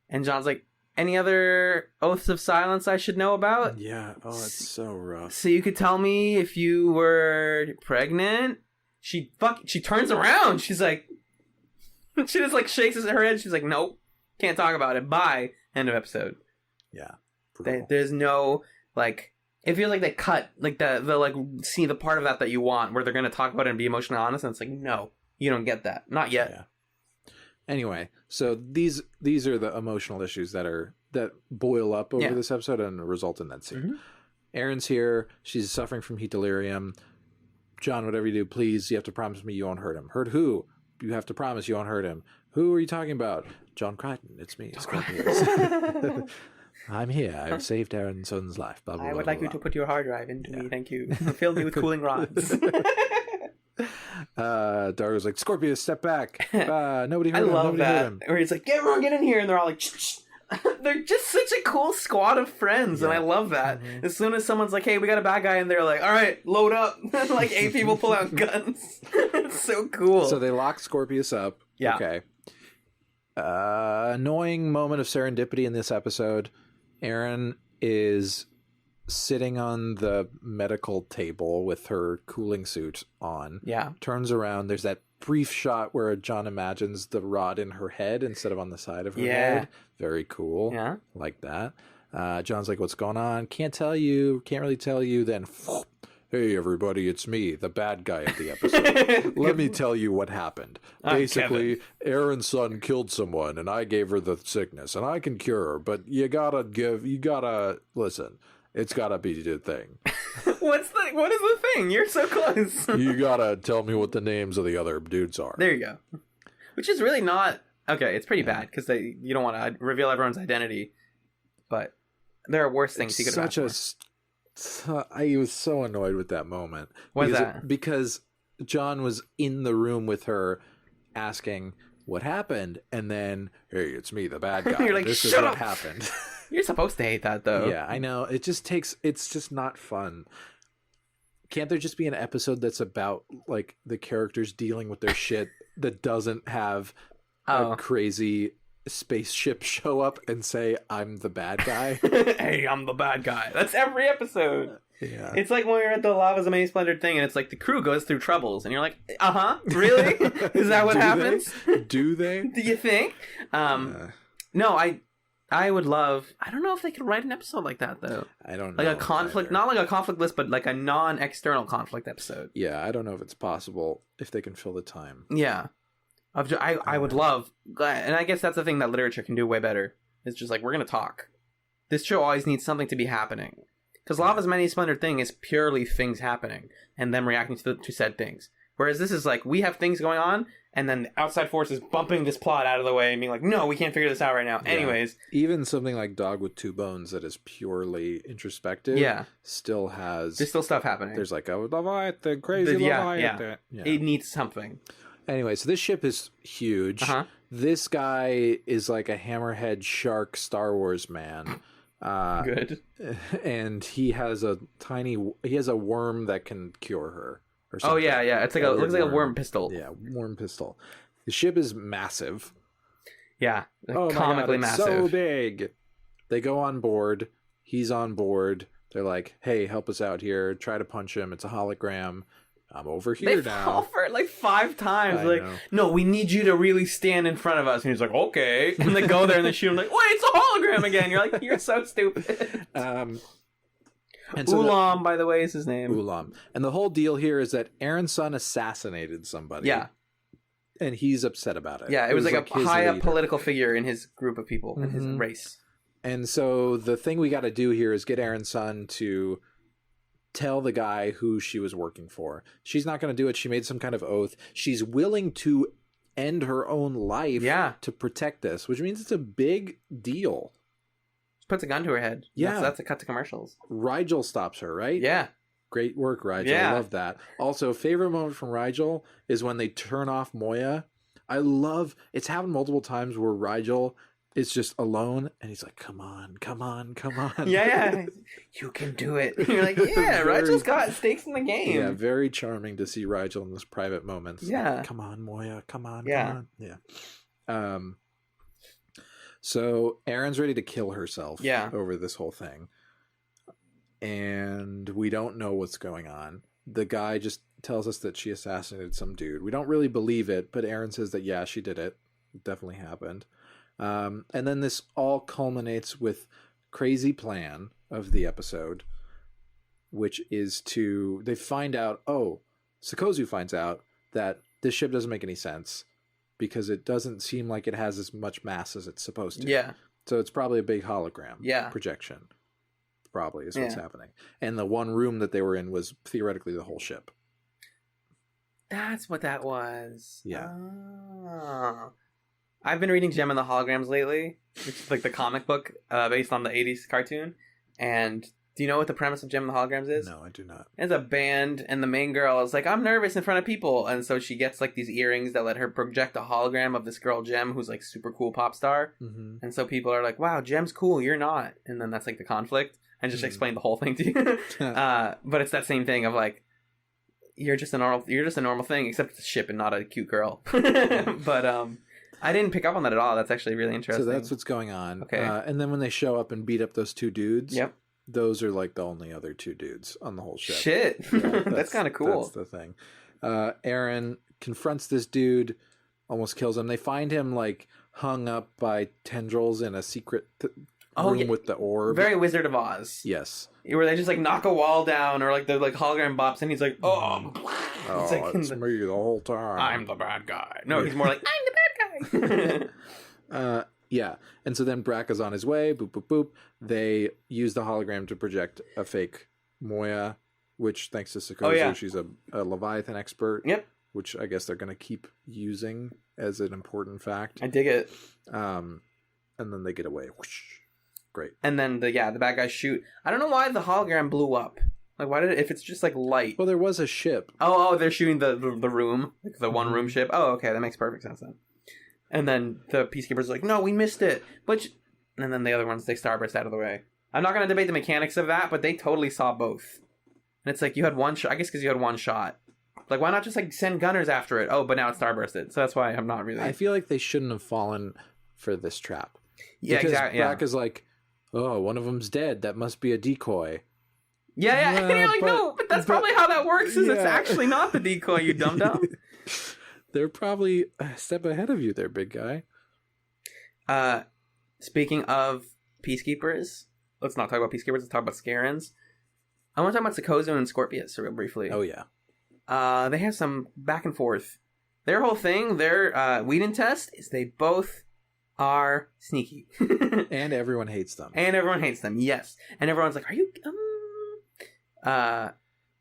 Speaker 1: And John's like, "Any other oaths of silence I should know about?"
Speaker 2: Yeah. Oh, it's so rough.
Speaker 1: So you could tell me if you were pregnant? She turns around. She's like, she just like shakes her head. She's like, "Nope, can't talk about it. Bye." End of episode.
Speaker 2: Yeah.
Speaker 1: There's no like. It feels like they cut like the like see the part of that you want where they're gonna talk about it and be emotionally honest, and it's like, no, you don't get that. Not yet.
Speaker 2: Yeah. Anyway, so these are the emotional issues that boil up over this episode and result in that scene. Aeryn's here. She's suffering from heat delirium. John, whatever you do, please, you have to promise me you won't hurt him. Hurt who? You have to promise you won't hurt him. Who are you talking about? John Crichton. It's me. Scorpius. I'm here. I've saved Aeryn's son's life. Blah, blah,
Speaker 1: I would
Speaker 2: blah,
Speaker 1: like
Speaker 2: blah,
Speaker 1: you to put your hard drive into me. Thank you. Fill me with cooling rods.
Speaker 2: Dargo's like, Scorpius, step back. Nobody heard him.
Speaker 1: I love
Speaker 2: Nobody heard him.
Speaker 1: that. Where he's like, everyone get in here. And they're all like, shh. They're just such a cool squad of friends. And I love that. As soon as someone's like, hey, we got a bad guy. And they're like, all right, load up. Like 8 people pull out guns. It's so cool.
Speaker 2: So they lock Scorpius up.
Speaker 1: Yeah.
Speaker 2: Okay. Annoying moment of serendipity in this episode. Aeryn is sitting on the medical table with her cooling suit on.
Speaker 1: Yeah.
Speaker 2: Turns around. There's that brief shot where John imagines the rod in her head instead of on the side of her head. Very cool.
Speaker 1: Yeah.
Speaker 2: Like that. John's like, what's going on? Can't tell you. Can't really tell you. Then, hey, everybody, it's me, the bad guy of the episode. Let me tell you what happened. Basically, Aeryn's son killed someone, and I gave her the sickness, and I can cure her, but you gotta listen. It's gotta be the thing.
Speaker 1: What is the thing? You're so close.
Speaker 2: You gotta tell me what the names of the other dudes are.
Speaker 1: There you go. Which is really not... Okay, it's pretty bad, because you don't want to reveal everyone's identity, but there are worse things you could have asked for.
Speaker 2: I was so annoyed with that moment.
Speaker 1: Why's that?
Speaker 2: Because John was in the room with her asking what happened, and then, hey, it's me, the bad guy.
Speaker 1: You're like,
Speaker 2: this
Speaker 1: shut
Speaker 2: is
Speaker 1: up!
Speaker 2: what happened.
Speaker 1: You're supposed to hate that, though.
Speaker 2: Yeah, I know. It's just not fun. Can't there just be an episode that's about, like, the characters dealing with their shit that doesn't have a crazy spaceship show up and say, I'm the bad guy?
Speaker 1: Hey, I'm the bad guy. That's every episode.
Speaker 2: Yeah.
Speaker 1: It's like when we were at the Lava's a Many Splendored thing, and it's like the crew goes through troubles, and you're like, really? Is that what happens?
Speaker 2: Do they?
Speaker 1: Do you think? No, I would love... I don't know if they could write an episode like that, though.
Speaker 2: I don't know.
Speaker 1: Like a conflict...
Speaker 2: either.
Speaker 1: Not like a conflict list, but like a non-external conflict episode.
Speaker 2: Yeah, I don't know if it's possible, if they can fill the time.
Speaker 1: Yeah. I would love... And I guess that's the thing that literature can do way better. It's just like, we're going to talk. This show always needs something to be happening. Because Lava's Many Splendored thing is purely things happening, and them reacting to said things. Whereas this is like, we have things going on, and then the outside force is bumping this plot out of the way and being like, no, we can't figure this out right now. Yeah. Anyways.
Speaker 2: Even something like Dog with Two Bones that is purely introspective still has...
Speaker 1: There's still stuff happening.
Speaker 2: There's like a Leviathan, crazy Leviathan.
Speaker 1: Yeah. It needs something.
Speaker 2: Anyway, so this ship is huge. This guy is like a hammerhead shark Star Wars man.
Speaker 1: Good.
Speaker 2: And he has a worm that can cure her. Or something.
Speaker 1: Oh yeah. It's like it looks like a worm pistol.
Speaker 2: Yeah, worm pistol. The ship is massive.
Speaker 1: Yeah,
Speaker 2: comically massive. So big. They go on board. He's on board. They're like, "Hey, help us out here. Try to punch him. It's a hologram. I'm over here now." They fall
Speaker 1: for it like 5 times. Like, no, we need you to really stand in front of us. And he's like, "Okay." And they go there and they shoot him. Like, wait, it's a hologram again. You're like, you're so stupid.
Speaker 2: And so
Speaker 1: Ulam, by the way, is his name.
Speaker 2: Ulam. And the whole deal here is that Aeryn's son assassinated somebody.
Speaker 1: Yeah.
Speaker 2: And he's upset about it.
Speaker 1: Yeah, it was like a high-up political figure in his group of people, in his race.
Speaker 2: And so the thing we got to do here is get Aeryn's son to tell the guy who she was working for. She's not going to do it. She made some kind of oath. She's willing to end her own life to protect this, which means it's a big deal.
Speaker 1: Puts a gun to her head.
Speaker 2: Yeah.
Speaker 1: That's a cut to commercials.
Speaker 2: Rigel stops her, right?
Speaker 1: Yeah.
Speaker 2: Great work, Rigel. I love that. Also, favorite moment from Rigel is when they turn off Moya. It's happened multiple times where Rigel is just alone and he's like, come on.
Speaker 1: Yeah. You can do it. You're like, yeah, Rigel's got stakes in the game.
Speaker 2: Yeah, very charming to see Rigel in those private moments.
Speaker 1: Yeah.
Speaker 2: Like, come on, Moya. Come on. Yeah. So Aeryn's ready to kill herself over this whole thing. And we don't know what's going on. The guy just tells us that she assassinated some dude. We don't really believe it, but Aeryn says that, yeah, she did it. It definitely happened. And then this all culminates with crazy plan of the episode, which is they find out, Sikozu finds out that this ship doesn't make any sense. Because it doesn't seem like it has as much mass as it's supposed to.
Speaker 1: Yeah.
Speaker 2: So it's probably a big hologram projection. Probably is what's happening. And the one room that they were in was theoretically the whole ship.
Speaker 1: That's what that was.
Speaker 2: Yeah.
Speaker 1: Oh. I've been reading Gem and the Holograms lately, which is like the comic book based on the 80s cartoon. And do you know what the premise of Gem and the Holograms is?
Speaker 2: No, I do not.
Speaker 1: It's a band, and the main girl is like, I'm nervous in front of people. And so she gets like these earrings that let her project a hologram of this girl, Gem, who's like super cool pop star. Mm-hmm. And so people are like, wow, Gem's cool, you're not. And then that's like the conflict. And just explain the whole thing to you. But it's that same thing of like, you're just a normal thing, except it's a ship and not a cute girl. But I didn't pick up on that at all. That's actually really interesting.
Speaker 2: So that's what's going on.
Speaker 1: Okay.
Speaker 2: And then when they show up and beat up those 2 dudes.
Speaker 1: Yep.
Speaker 2: Those are like the only other 2 dudes on the whole ship.
Speaker 1: Shit. Yeah, that's kind of cool.
Speaker 2: That's the thing. Aeryn confronts this dude, almost kills him. They find him like hung up by tendrils in a secret room with the orb.
Speaker 1: Very Wizard of Oz.
Speaker 2: Yes.
Speaker 1: Where they just like knock a wall down, or like the like hologram bops, and he's like, "Oh,
Speaker 2: it's me the whole time.
Speaker 1: I'm the bad guy." No, he's more like, "I'm the bad guy."
Speaker 2: Yeah. And so then Bracca's on his way. Boop, boop, boop. They use the hologram to project a fake Moya, which, thanks to Sikozu, she's a Leviathan expert.
Speaker 1: Yep.
Speaker 2: Which I guess they're going to keep using as an important fact.
Speaker 1: I dig it.
Speaker 2: And then they get away. Whoosh. Great.
Speaker 1: And then the bad guys shoot. I don't know why the hologram blew up. Like, why did it, if it's just like light?
Speaker 2: Well, there was a ship.
Speaker 1: Oh, they're shooting the room, like the one room ship. Oh, okay, that makes perfect sense then. And then the Peacekeepers are like, no, we missed it. And then the other ones, they starburst out of the way. I'm not going to debate the mechanics of that, but they totally saw both. And it's like, you had one shot. I guess because you had one shot. Like, why not just like send gunners after it? Oh, but now it's starbursted. So that's why I'm not really.
Speaker 2: I feel like they shouldn't have fallen for this trap.
Speaker 1: Yeah,
Speaker 2: because
Speaker 1: exactly.
Speaker 2: Bracca's like, oh, one of them's dead. That must be a decoy.
Speaker 1: Yeah. And you're like, no, but that's probably how that works. Is it's actually not the decoy, you dum-dum.
Speaker 2: They're probably a step ahead of you there, big guy.
Speaker 1: Speaking of Peacekeepers, let's not talk about Peacekeepers. Let's talk about Scarens. I want to talk about Sikozu and Scorpius real briefly.
Speaker 2: Oh, yeah.
Speaker 1: They have some back and forth. Their whole thing, their Whedon test, is they both are sneaky.
Speaker 2: And everyone hates them.
Speaker 1: Yes. And everyone's like, are you...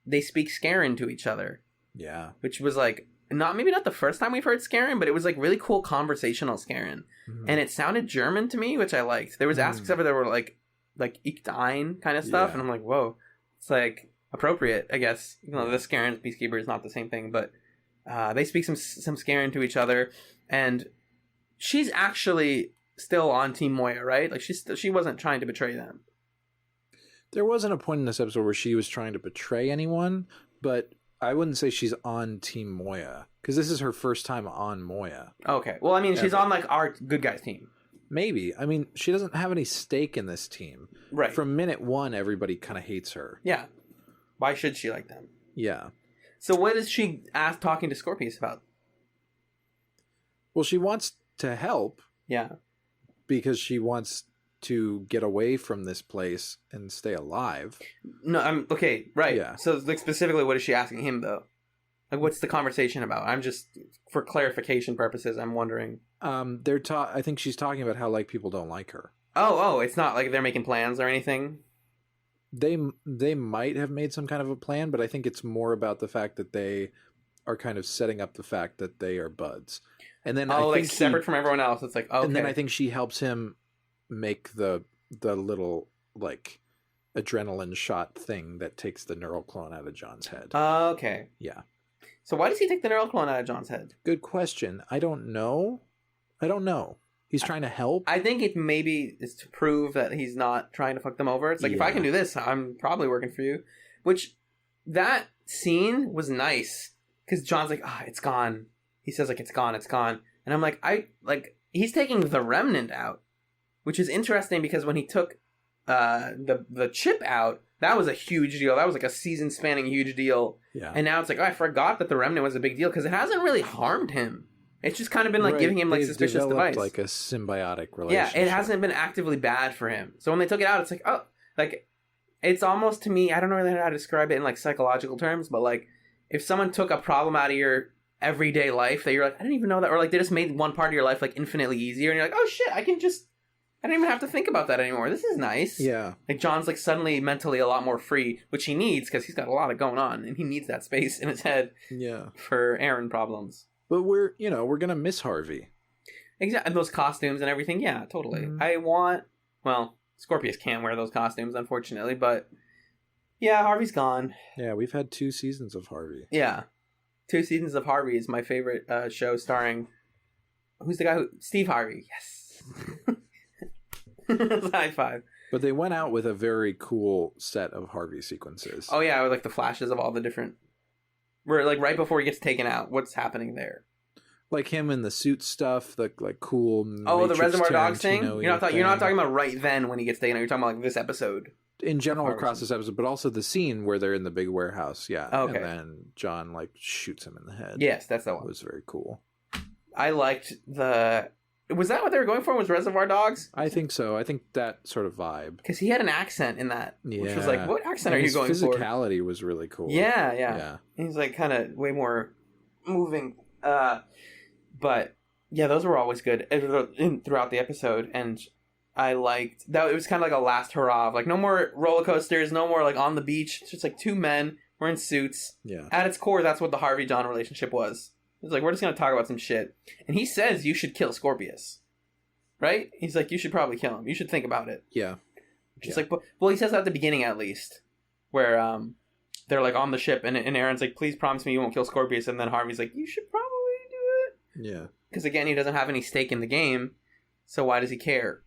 Speaker 1: They speak Scaren to each other.
Speaker 2: Yeah.
Speaker 1: Which was like, maybe not the first time we've heard Scaren, but it was like really cool conversational Scaren. Mm-hmm. And it sounded German to me, which I liked. There was aspects of it that were like Ich ein kind of stuff. Yeah. And I'm like, whoa. It's like appropriate, I guess. You know, the Scaren Peacekeeper is not the same thing, but they speak some Scaren to each other. And she's actually still on Team Moya, right? Like she wasn't trying to betray them.
Speaker 2: There wasn't a point in this episode where she was trying to betray anyone, but I wouldn't say she's on Team Moya, because this is her first time on Moya.
Speaker 1: Okay. Well, I mean, she's on like our good guys team.
Speaker 2: Maybe. I mean, she doesn't have any stake in this team.
Speaker 1: Right.
Speaker 2: From minute one, everybody kind of hates her.
Speaker 1: Yeah. Why should she like them?
Speaker 2: Yeah.
Speaker 1: So what is she talking to Scorpius about?
Speaker 2: Well, she wants to help.
Speaker 1: Yeah.
Speaker 2: Because she wants to get away from this place and stay alive. No,
Speaker 1: I'm okay, right.
Speaker 2: Yeah.
Speaker 1: So like specifically, what is she asking him though? Like, what's the conversation about? I'm just, for clarification purposes, I'm wondering.
Speaker 2: I think she's talking about how like people don't like her.
Speaker 1: Oh, it's not like they're making plans or anything.
Speaker 2: They might have made some kind of a plan, but I think it's more about the fact that they are kind of setting up the fact that they are buds. And then I think
Speaker 1: separate from everyone else. It's like, okay.
Speaker 2: And then I think she helps him make the little like adrenaline shot thing that takes the neural clone out of John's head.
Speaker 1: Okay.
Speaker 2: Yeah.
Speaker 1: So why does he take the neural clone out of John's head?
Speaker 2: Good question. I don't know. He's trying to help.
Speaker 1: I think it maybe is to prove that he's not trying to fuck them over. It's like, if I can do this, I'm probably working for you. Which, that scene was nice. Because John's like, it's gone. He says, like, it's gone. And I'm like, he's taking the remnant out. Which is interesting because when he took the chip out, that was a huge deal. That was like a season-spanning huge deal.
Speaker 2: Yeah.
Speaker 1: And now it's like, I forgot that the remnant was a big deal because it hasn't really harmed him. It's just kind of been like giving him like suspicious device.
Speaker 2: Like a symbiotic relationship.
Speaker 1: Yeah, it hasn't been actively bad for him. So when they took it out, it's like, it's almost to me, I don't really know how to describe it in like psychological terms, but like if someone took a problem out of your everyday life that you're like, I didn't even know that, or like they just made one part of your life like infinitely easier, and you're like, oh shit, I don't even have to think about that anymore. This is nice.
Speaker 2: Yeah.
Speaker 1: Like John's like suddenly mentally a lot more free, which he needs because he's got a lot of going on and he needs that space in his head.
Speaker 2: Yeah.
Speaker 1: For Aeryn problems.
Speaker 2: But we're going to miss Harvey.
Speaker 1: Exactly. Those costumes and everything. Yeah, totally. Mm-hmm. Scorpius can't wear those costumes, unfortunately, but yeah, Harvey's gone.
Speaker 2: Yeah, we've had 2 seasons of Harvey.
Speaker 1: Yeah. 2 seasons of Harvey is my favorite show starring, who's the guy Steve Harvey. Yes. High five.
Speaker 2: But they went out with a very cool set of Harvey sequences.
Speaker 1: Oh yeah, with like the flashes of all the different, where like right before he gets taken out, what's happening there?
Speaker 2: Like him in the suit stuff, the like cool.
Speaker 1: Oh, the Reservoir Dogs thing.
Speaker 2: Tarantino-y
Speaker 1: You're not talking about right then when he gets taken out. You're talking about like this episode.
Speaker 2: in general
Speaker 1: Harvey.
Speaker 2: across this episode, but also the scene where they're in the big warehouse. Yeah.
Speaker 1: Okay.
Speaker 2: And then John like shoots him in the head.
Speaker 1: Yes, that's the one.
Speaker 2: It was very cool.
Speaker 1: I liked the... Was that what they were going for? Was Reservoir Dogs?
Speaker 2: I think so. I think that sort of vibe.
Speaker 1: Because he had an accent in that.
Speaker 2: Yeah.
Speaker 1: Which was like, what accent are you
Speaker 2: his
Speaker 1: going for?
Speaker 2: physicality was really cool.
Speaker 1: Yeah. He's like kind of way more moving. But yeah, those were always good throughout the episode. And I liked that. It was kind of like a last hurrah. Like no more roller coasters, no more like on the beach. It's just like two men wearing suits.
Speaker 2: Yeah.
Speaker 1: At its core, that's what the Harvey John relationship was. It's like, we're just going to talk about some shit. And he says you should kill Scorpius. Right? He's like, you should probably kill him. You should think about it.
Speaker 2: Yeah.
Speaker 1: Just like, well, he says that at the beginning at least. Where they're like on the ship and Aeryn's like, please promise me you won't kill Scorpius. And then Harvey's like, you should probably do it.
Speaker 2: Yeah.
Speaker 1: Because again, he doesn't have any stake in the game. So why does he care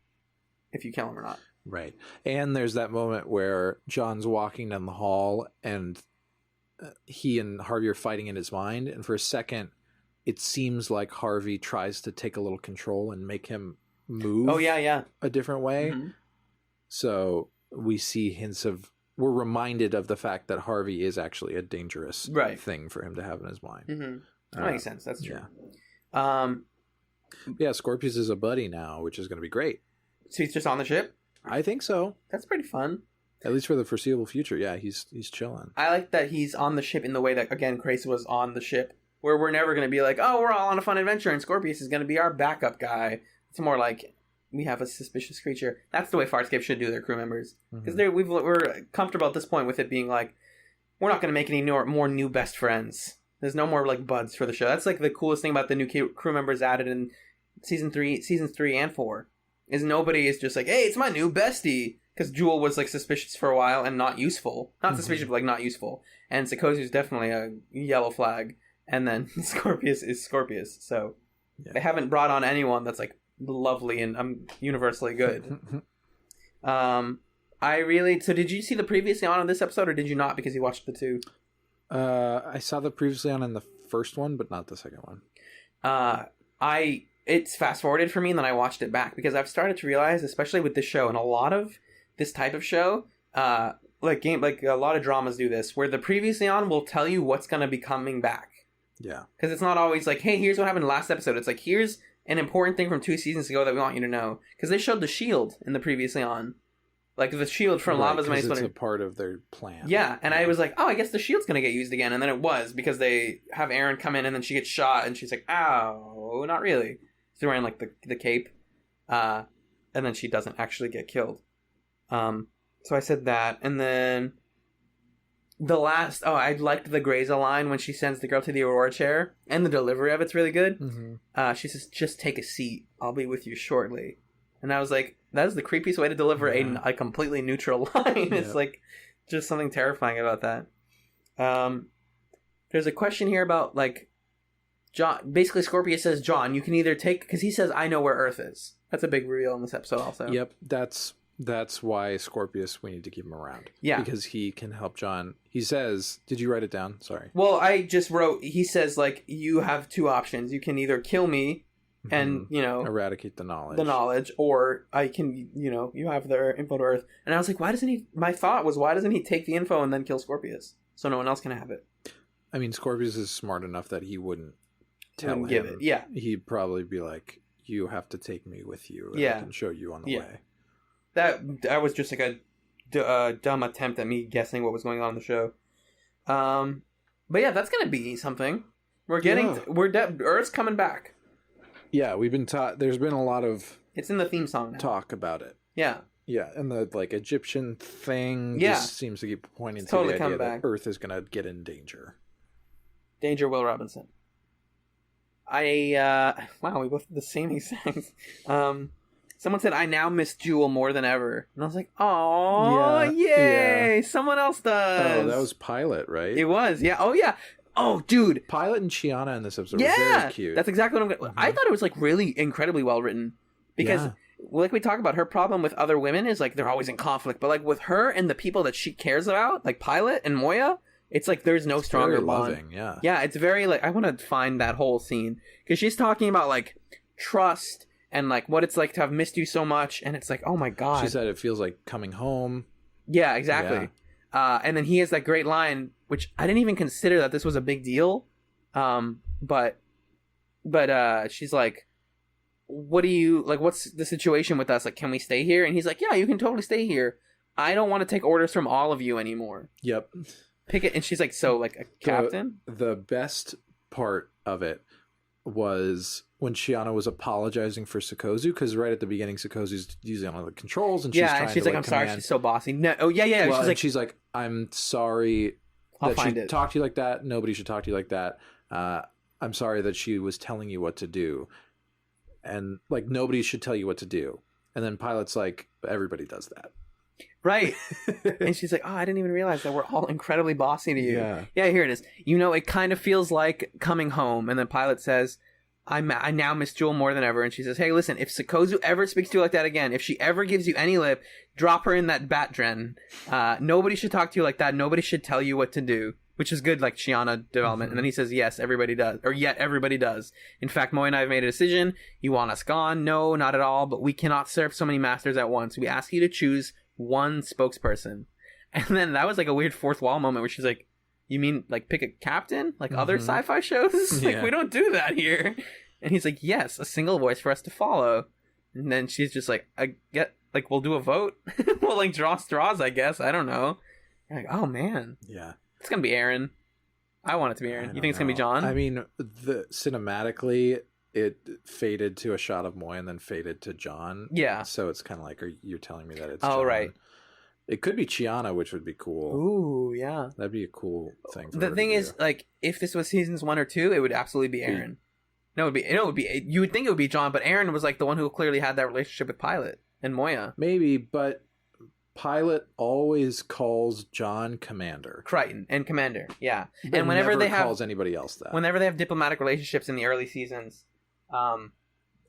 Speaker 1: if you kill him or not?
Speaker 2: Right. And there's that moment where John's walking down the hall and he and Harvey are fighting in his mind. And for a second, it seems like Harvey tries to take a little control and make him move a different way.
Speaker 1: Mm-hmm.
Speaker 2: So we see hints of... We're reminded of the fact that Harvey is actually a dangerous thing for him to have in his mind.
Speaker 1: Mm-hmm. That makes sense. That's true.
Speaker 2: Yeah, Scorpius is a buddy now, which is going to be great.
Speaker 1: So he's just on the ship?
Speaker 2: I think so.
Speaker 1: That's pretty fun.
Speaker 2: At least for the foreseeable future. Yeah, he's chilling.
Speaker 1: I like that he's on the ship in the way that, again, Grace was on the ship. Where we're never going to be like, oh, we're all on a fun adventure and Scorpius is going to be our backup guy. It's more like we have a suspicious creature. That's the way Farscape should do their crew members. Because we're comfortable at this point with it being like, we're not going to make any more new best friends. There's no more like buds for the show. That's like the coolest thing about the new crew members added in seasons 3 and 4. Is nobody is just like, hey, it's my new bestie. Because Jewel was like suspicious for a while and not useful. Not suspicious, but like not useful. And Sikozu's definitely a yellow flag. And then Scorpius is Scorpius. So they haven't brought on anyone that's like lovely and universally good. So did you see the previously on in this episode or did you not because you watched the two?
Speaker 2: I saw the previously on in the first one, but not the second one.
Speaker 1: It's fast forwarded for me and then I watched it back because I've started to realize, especially with this show and a lot of this type of show, like a lot of dramas do this, where the previously on will tell you what's going to be coming back.
Speaker 2: Yeah.
Speaker 1: Because it's not always like, hey, here's what happened last episode. It's like, here's an important thing from 2 seasons ago that we want you to know. Because they showed the shield in the previously on. Like, the shield from Lava's Mace.
Speaker 2: It's a part of their plan.
Speaker 1: Yeah, and I was like, oh, I guess the shield's going to get used again. And then it was, because they have Aeryn come in and then she gets shot. And she's like, ow, not really. She's wearing, like, the cape. And then she doesn't actually get killed. So I said that. And then... I liked the Grayza line when she sends the girl to the Aurora chair, and the delivery of it's really good. Mm-hmm. She says, just take a seat. I'll be with you shortly. And I was like, that is the creepiest way to deliver a completely neutral line. It's like, just something terrifying about that. There's a question here about, like, John. Basically, Scorpius says, John, you can either take, because he says, I know where Earth is. That's a big reveal in this episode also.
Speaker 2: Yep, that's why Scorpius, we need to keep him around.
Speaker 1: Yeah.
Speaker 2: Because he can help John. He says, did you write it down? Sorry.
Speaker 1: Well, I just wrote, he says, like, you have 2 options. You can either kill me and,
Speaker 2: eradicate the knowledge.
Speaker 1: Or I can, you have their info to Earth. And I was like, my thought was, why doesn't he take the info and then kill Scorpius? So no one else can have it.
Speaker 2: I mean, Scorpius is smart enough that he wouldn't tell him.
Speaker 1: Give it, yeah.
Speaker 2: He'd probably be like, you have to take me with you. And I can show you on the way.
Speaker 1: That was just like a dumb attempt at me guessing what was going on in the show. But yeah, that's gonna be something. Earth's coming back.
Speaker 2: Yeah, we've been taught. There's been a lot of.
Speaker 1: It's in the theme song now.
Speaker 2: Talk about it.
Speaker 1: Yeah.
Speaker 2: Yeah, and the Egyptian thing just seems to keep pointing to the idea that Earth is gonna get in danger.
Speaker 1: Danger, Will Robinson. Wow, we both did the same exact. Someone said, I now miss Jewel more than ever. And I was like, oh, yay! Yeah. Someone else does.
Speaker 2: Oh, that was Pilot, right?
Speaker 1: It was, yeah. Oh, yeah. Oh, dude.
Speaker 2: Pilot and Chiana in this episode were very cute.
Speaker 1: That's exactly what I thought it was, like, really incredibly well written. Because, like we talk about, her problem with other women is, like, they're always in conflict. But, like, with her and the people that she cares about, like Pilot and Moya, it's like there's no stronger
Speaker 2: very
Speaker 1: bond.
Speaker 2: Loving, yeah.
Speaker 1: Yeah, it's very, like, I want to find that whole scene. Because she's talking about, like, trust... And, like, what it's like to have missed you so much. And it's like, oh, my God.
Speaker 2: She said it feels like coming home.
Speaker 1: Yeah, exactly. And then he has that great line, which I didn't even consider that this was a big deal. But she's like, what do you, like, what's the situation with us? Like, can we stay here? And he's like, yeah, you can totally stay here. I don't want to take orders from all of you anymore.
Speaker 2: Yep.
Speaker 1: Pick it. And she's like, so, like, a captain?
Speaker 2: The best part of it was when Shiana was apologizing for Sikozu, because right at the beginning, Sikozu's using all the controls, and she's trying
Speaker 1: and she's
Speaker 2: to,
Speaker 1: like, I'm
Speaker 2: command.
Speaker 1: sorry, she's so bossy. No, oh, yeah.
Speaker 2: Well, she's like, I'm sorry that she talked to you like that. Nobody should talk to you like that. I'm sorry that she was telling you what to do. And, like, nobody should tell you what to do. And then Pilot's like, everybody does that.
Speaker 1: Right. And she's like, oh, I didn't even realize that we're all incredibly bossy to you. Yeah, here it is. You know, it kind of feels like coming home. And then Pilot says, I now miss Jewel more than ever. And she says, hey, listen, if Sikozu ever speaks to you like that again, if she ever gives you any lip, drop her in that bat dren. Nobody should talk to you like that. Nobody should tell you what to do. Which is good, like, Shiana development. Mm-hmm. And then he says, yes, everybody does. Or yet everybody does. In fact, Moy and I have made a decision. You want us gone? No, not at all. But we cannot serve so many masters at once. We ask you to choose one spokesperson. And then that was like a weird fourth wall moment where she's like, you mean, like, pick a captain? Like other sci-fi shows? Like, we don't do that here. And he's like, yes, a single voice for us to follow. And then she's just like, we'll do a vote. We'll, like, draw straws, I guess. I don't know. You're like, oh, man.
Speaker 2: Yeah.
Speaker 1: It's going to be Aeryn. I want it to be Aeryn. You think it's going to be John?
Speaker 2: I mean, cinematically, it faded to a shot of Moy and then faded to John.
Speaker 1: Yeah.
Speaker 2: So it's kind of like, you're telling me that it's
Speaker 1: John. Right.
Speaker 2: It could be Chiana, which would be cool.
Speaker 1: Ooh, yeah.
Speaker 2: That'd be a cool thing.
Speaker 1: The thing is, like, if this was seasons 1 or 2, it would absolutely be Aeryn. No, it would be. You would think it would be John, but Aeryn was like the one who clearly had that relationship with Pilot and Moya.
Speaker 2: Maybe, but Pilot always calls John Commander.
Speaker 1: Crichton and Commander, yeah.
Speaker 2: But
Speaker 1: and whenever they calls
Speaker 2: anybody else that.
Speaker 1: Whenever they have diplomatic relationships in the early seasons,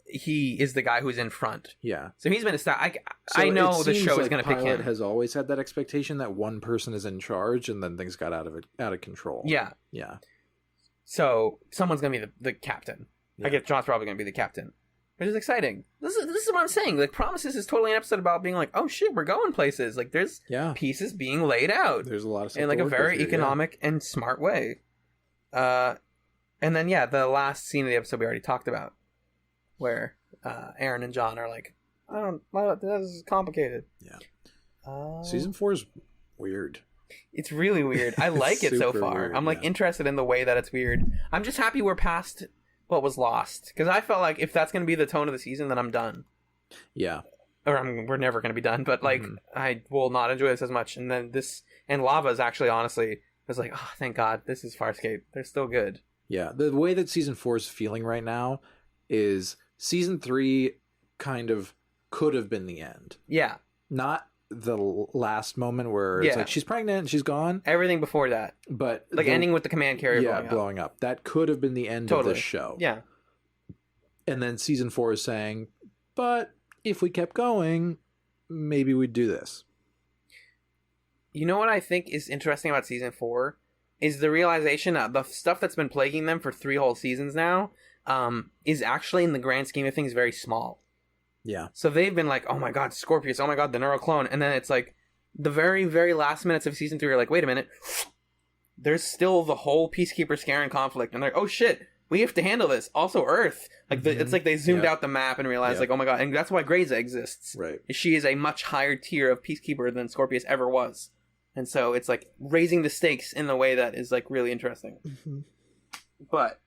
Speaker 1: he is the guy who's in front.
Speaker 2: Yeah.
Speaker 1: So he's been established. I know the show is going to pick him.
Speaker 2: Pilot has always had that expectation that one person is in charge, and then things got out of control.
Speaker 1: Yeah.
Speaker 2: Yeah.
Speaker 1: So someone's going to be the captain. Yeah. I guess John's probably going to be the captain. Which is exciting. This is what I'm saying. Like, Promises is totally an episode about being like, oh shit, we're going places. Like, there's pieces being laid out.
Speaker 2: There's a lot of stuff
Speaker 1: in like a very economic and smart way. And then the last scene of the episode we already talked about, where Aeryn and John are like, this is complicated.
Speaker 2: Yeah. Season 4 is weird.
Speaker 1: It's really weird. I like it so far. Weird, I'm like interested in the way that it's weird. I'm just happy we're past what was lost, because I felt like if that's going to be the tone of the season, then I'm done.
Speaker 2: Yeah.
Speaker 1: Or we're never going to be done, but like I will not enjoy this as much. And then Lava is actually, honestly, I was like, oh, thank God, this is Farscape. They're still good.
Speaker 2: Yeah, the way that season 4 is feeling right now is season 3 kind of could have been the end.
Speaker 1: Yeah.
Speaker 2: Not the last moment where it's like she's pregnant and she's gone.
Speaker 1: Everything before that.
Speaker 2: But
Speaker 1: like ending with the command carrier
Speaker 2: blowing up. That could have been the end of the show.
Speaker 1: Yeah.
Speaker 2: And then season 4 is saying, but if we kept going, maybe we'd do this.
Speaker 1: You know what I think is interesting about season 4 is the realization that the stuff that's been plaguing them for 3 whole seasons now is actually, in the grand scheme of things, very small.
Speaker 2: Yeah.
Speaker 1: So they've been like, oh my God, Scorpius, oh my God, the neuroclone. And then it's like the very, very last minutes of season 3 are like, wait a minute. There's still the whole Peacekeeper Scaran conflict. And they're like, oh shit, we have to handle this. Also Earth. Like it's like they zoomed out the map and realized like, oh my God. And that's why Greyza exists.
Speaker 2: Right.
Speaker 1: She is a much higher tier of Peacekeeper than Scorpius ever was. And so it's like raising the stakes in the way that is like really interesting. Mm-hmm. But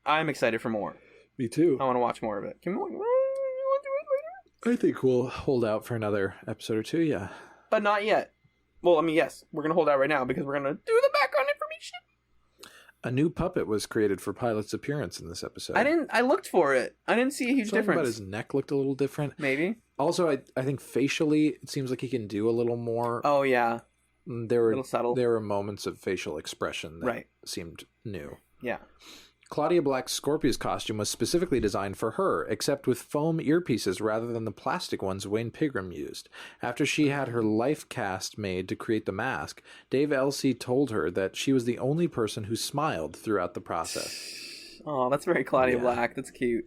Speaker 1: I'm excited for more.
Speaker 2: Me too.
Speaker 1: I want to watch more of it. Can we do it later?
Speaker 2: I think we'll hold out for another episode or 2, yeah.
Speaker 1: But not yet. Well, I mean, yes, we're going to hold out right now because we're going to do the background information.
Speaker 2: A new puppet was created for Pilot's appearance in this episode.
Speaker 1: I looked for it. I didn't see a huge difference.
Speaker 2: About his neck looked a little different.
Speaker 1: Maybe.
Speaker 2: Also, I think facially, it seems like he can do a little more.
Speaker 1: Oh, yeah.
Speaker 2: There were,
Speaker 1: a little subtle.
Speaker 2: There were moments of facial expression that seemed new.
Speaker 1: Yeah.
Speaker 2: Claudia Black's Scorpius costume was specifically designed for her, except with foam earpieces rather than the plastic ones Wayne Pigram used. After she had her life cast made to create the mask, Dave Elsey told her that she was the only person who smiled throughout the process.
Speaker 1: Oh, that's very Claudia Black. That's cute.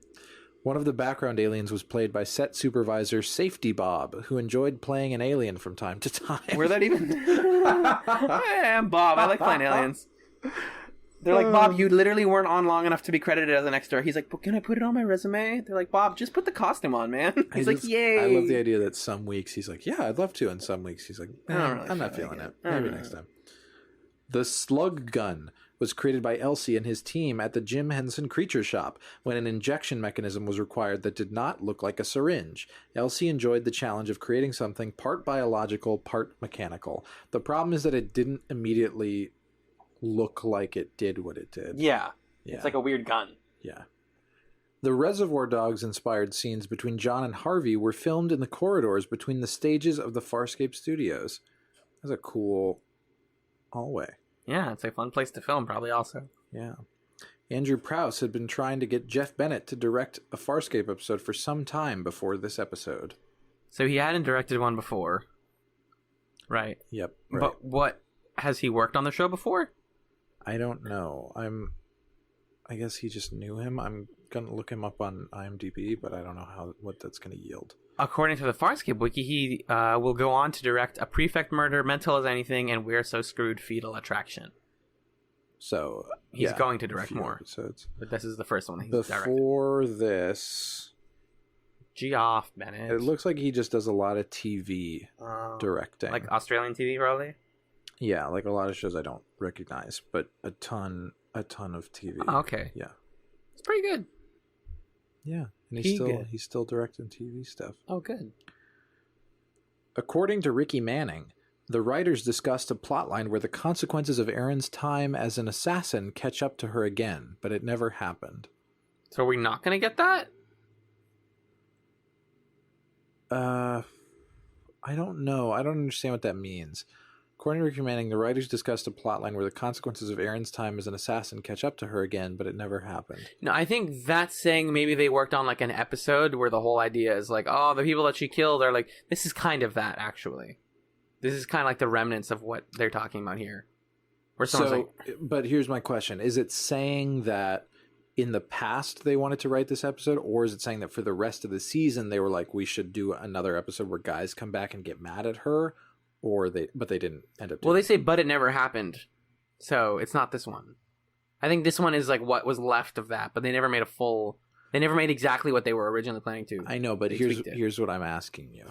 Speaker 2: One of the background aliens was played by set supervisor Safety Bob, who enjoyed playing an alien from time to time.
Speaker 1: Where that even? Hey, I'm Bob. I like playing aliens. They're like, Bob, you literally weren't on long enough to be credited as an extra. He's like, but can I put it on my resume? They're like, Bob, just put the costume on, man. He's like, yay.
Speaker 2: I love the idea that some weeks he's like, yeah, I'd love to. And some weeks he's like, I'm not feeling it. Maybe next time. The Slug Gun was created by Elsie and his team at the Jim Henson Creature Shop when an injection mechanism was required that did not look like a syringe. Elsie enjoyed the challenge of creating something part biological, part mechanical. The problem is that it didn't immediately look like it did what it did.
Speaker 1: Yeah. It's like a weird gun.
Speaker 2: Yeah. The Reservoir Dogs-inspired scenes between John and Harvey were filmed in the corridors between the stages of the Farscape studios. That's a cool hallway.
Speaker 1: Yeah, it's a fun place to film, probably also.
Speaker 2: Yeah. Andrew Prouse had been trying to get Jeff Bennett to direct a Farscape episode for some time before this episode.
Speaker 1: So he hadn't directed one before. Right.
Speaker 2: Yep. Right.
Speaker 1: But what, has he worked on the show before?
Speaker 2: I don't know. I guess he just knew him. I'm going to look him up on IMDb, but I don't know what that's going to yield.
Speaker 1: According to the Farscape wiki, he will go on to direct A Prefect Murder, Mental as Anything, and We're So Screwed Fetal Attraction.
Speaker 2: So
Speaker 1: he's going to direct more
Speaker 2: episodes.
Speaker 1: But this is the first one he's
Speaker 2: Before
Speaker 1: directed.
Speaker 2: This,
Speaker 1: G off, Bennett.
Speaker 2: it looks like he just does a lot of TV directing,
Speaker 1: like Australian TV, probably.
Speaker 2: Yeah, like a lot of shows I don't recognize, but a ton of TV.
Speaker 1: Oh, okay.
Speaker 2: Yeah,
Speaker 1: it's pretty good.
Speaker 2: Yeah, and he's still directing TV stuff.
Speaker 1: Oh, good.
Speaker 2: According to Ricky Manning, the writers discussed a plotline where the consequences of Aeryn's time as an assassin catch up to her again, but it never happened.
Speaker 1: So are we not going to get that?
Speaker 2: I don't know. I don't understand what that means. According to Ricky Manning, the writers discussed a plotline where the consequences of Aeryn's time as an assassin catch up to her again, but it never happened.
Speaker 1: No, I think that's saying maybe they worked on like an episode where the whole idea is like, oh, the people that she killed are like, this is kind of that, actually. This is kind of like the remnants of what they're talking about here. Where someone's
Speaker 2: but here's my question. Is it saying that in the past they wanted to write this episode, or is it saying that for the rest of the season they were like, we should do another episode where guys come back and get mad at her? But they didn't end up doing
Speaker 1: they say, but it never happened. So it's not this one. I think this one is like what was left of that, but they never made they never made exactly what they were originally planning to.
Speaker 2: I know, but here's what I'm asking you.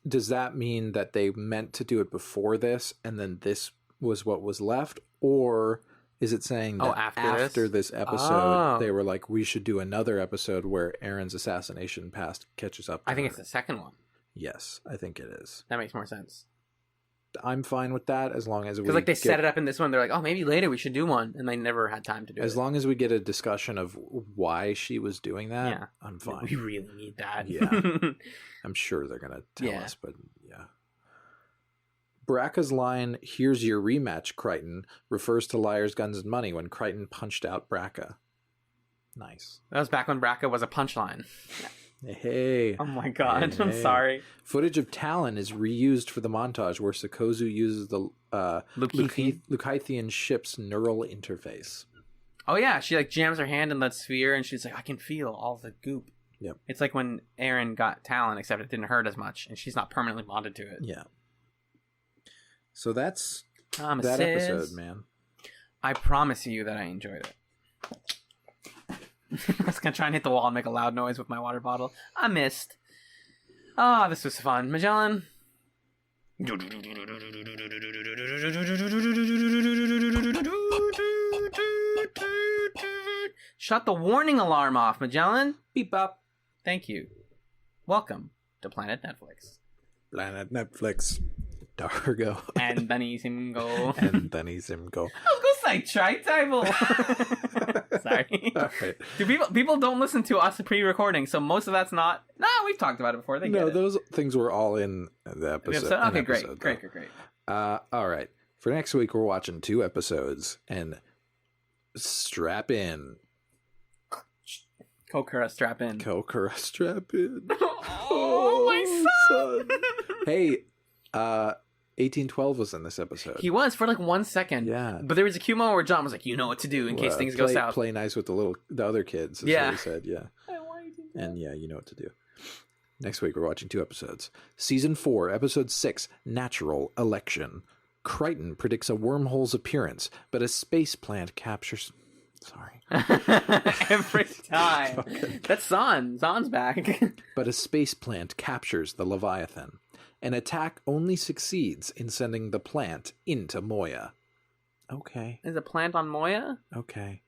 Speaker 2: Does that mean that they meant to do it before this and then this was what was left? Or is it saying that after this episode, they were like, we should do another episode where Aeryn's assassination past catches up to
Speaker 1: I think
Speaker 2: her?
Speaker 1: it's the second one.
Speaker 2: Yes, I think it is.
Speaker 1: That makes more sense.
Speaker 2: I'm fine with that as long as we...
Speaker 1: Because like they set it up in this one, they're like, oh, maybe later we should do one, and they never had time to do it.
Speaker 2: As long as we get a discussion of why she was doing that,
Speaker 1: yeah.
Speaker 2: I'm fine.
Speaker 1: We really need that.
Speaker 2: Yeah. I'm sure they're going to tell us, but yeah. Bracca's line, "Here's your rematch, Crichton," refers to Liars, Guns, and Money when Crichton punched out Bracca. Nice.
Speaker 1: That was back when Bracca was a punchline.
Speaker 2: Hey.
Speaker 1: Oh my god, I'm sorry.
Speaker 2: Footage of Talon is reused for the montage where Sikozu uses the Lucaithian ship's neural interface.
Speaker 1: Oh yeah, she like jams her hand in that sphere and she's like, I can feel all the goop.
Speaker 2: Yep.
Speaker 1: It's like when Aeryn got Talon, except it didn't hurt as much and she's not permanently bonded to it.
Speaker 2: Yeah. So that's that episode, man.
Speaker 1: I promise you that I enjoyed it. I was going to try and hit the wall and make a loud noise with my water bottle. I missed. Oh, this was fun. Magellan. Shut the warning alarm off, Magellan. Beep up. Thank you. Welcome to Planet Netflix.
Speaker 2: Planet Netflix. Dargo.
Speaker 1: And Danisimgo.
Speaker 2: And Danisimgo.
Speaker 1: I'll go say try table. Sorry.
Speaker 2: All right.
Speaker 1: Do people don't listen to us pre-recording, so most of that's not. No, we've talked about it before. They get it.
Speaker 2: Those things were all in the episode.
Speaker 1: Okay, great.
Speaker 2: All right. For next week, we're watching 2 episodes, and strap in.
Speaker 1: Kokura, strap in.
Speaker 2: Kokura, strap in.
Speaker 1: Oh, my son.
Speaker 2: Hey, 1812 was in this episode.
Speaker 1: He was for like 1 second.
Speaker 2: Yeah.
Speaker 1: But there was a cue moment where John was like, you know what to do in case things go south.
Speaker 2: Play nice with the other kids, is what he said, yeah. And yeah, you know what to do. Next week, we're watching 2 episodes. Season 4, Episode 6, Natural Election. Crichton predicts a wormhole's appearance, but a space plant captures... Sorry.
Speaker 1: Every time. That's Zahn. Zahn's back.
Speaker 2: But a space plant captures the Leviathan. An attack only succeeds in sending the plant into Moya. Okay.
Speaker 1: Is a plant on Moya?
Speaker 2: Okay.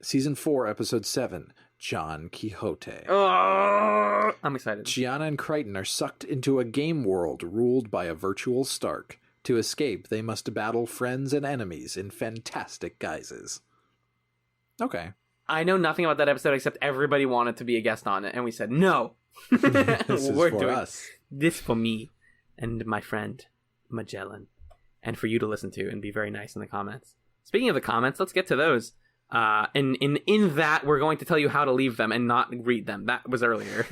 Speaker 2: Season 4, Episode 7, John Quixote.
Speaker 1: Oh, I'm excited.
Speaker 2: Gianna and Crichton are sucked into a game world ruled by a virtual Stark. To escape, they must battle friends and enemies in fantastic guises. Okay.
Speaker 1: I know nothing about that episode except everybody wanted to be a guest on it, and we said no.
Speaker 2: This is
Speaker 1: We're
Speaker 2: for
Speaker 1: doing
Speaker 2: us.
Speaker 1: this for me and my friend Magellan, and for you to listen to and be very nice in the comments. Speaking of the comments, let's get to those. In that, we're going to tell you how to leave them and not read them. That was earlier.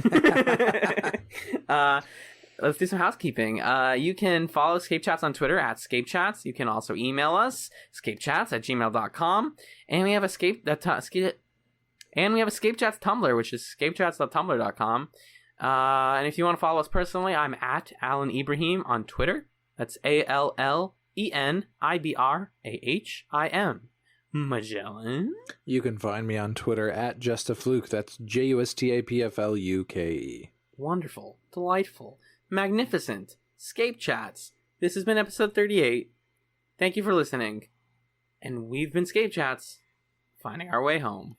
Speaker 1: Let's do some housekeeping. You can follow ScapeChatz on Twitter at ScapeChatz. You can also email us, ScapeChatz@gmail.com. And we have a ScapeChatz Tumblr, which is ScapeChatz.tumblr.com. And if you want to follow us personally, I'm at Alan Ibrahim on Twitter. That's ALLENIBRAHIM. Magellan.
Speaker 2: You can find me on Twitter at JustAFluke. That's JUSTAPFLUKE.
Speaker 1: Wonderful. Delightful. Magnificent. ScapeChatz. This has been episode 38. Thank you for listening. And we've been ScapeChatz, finding our way home.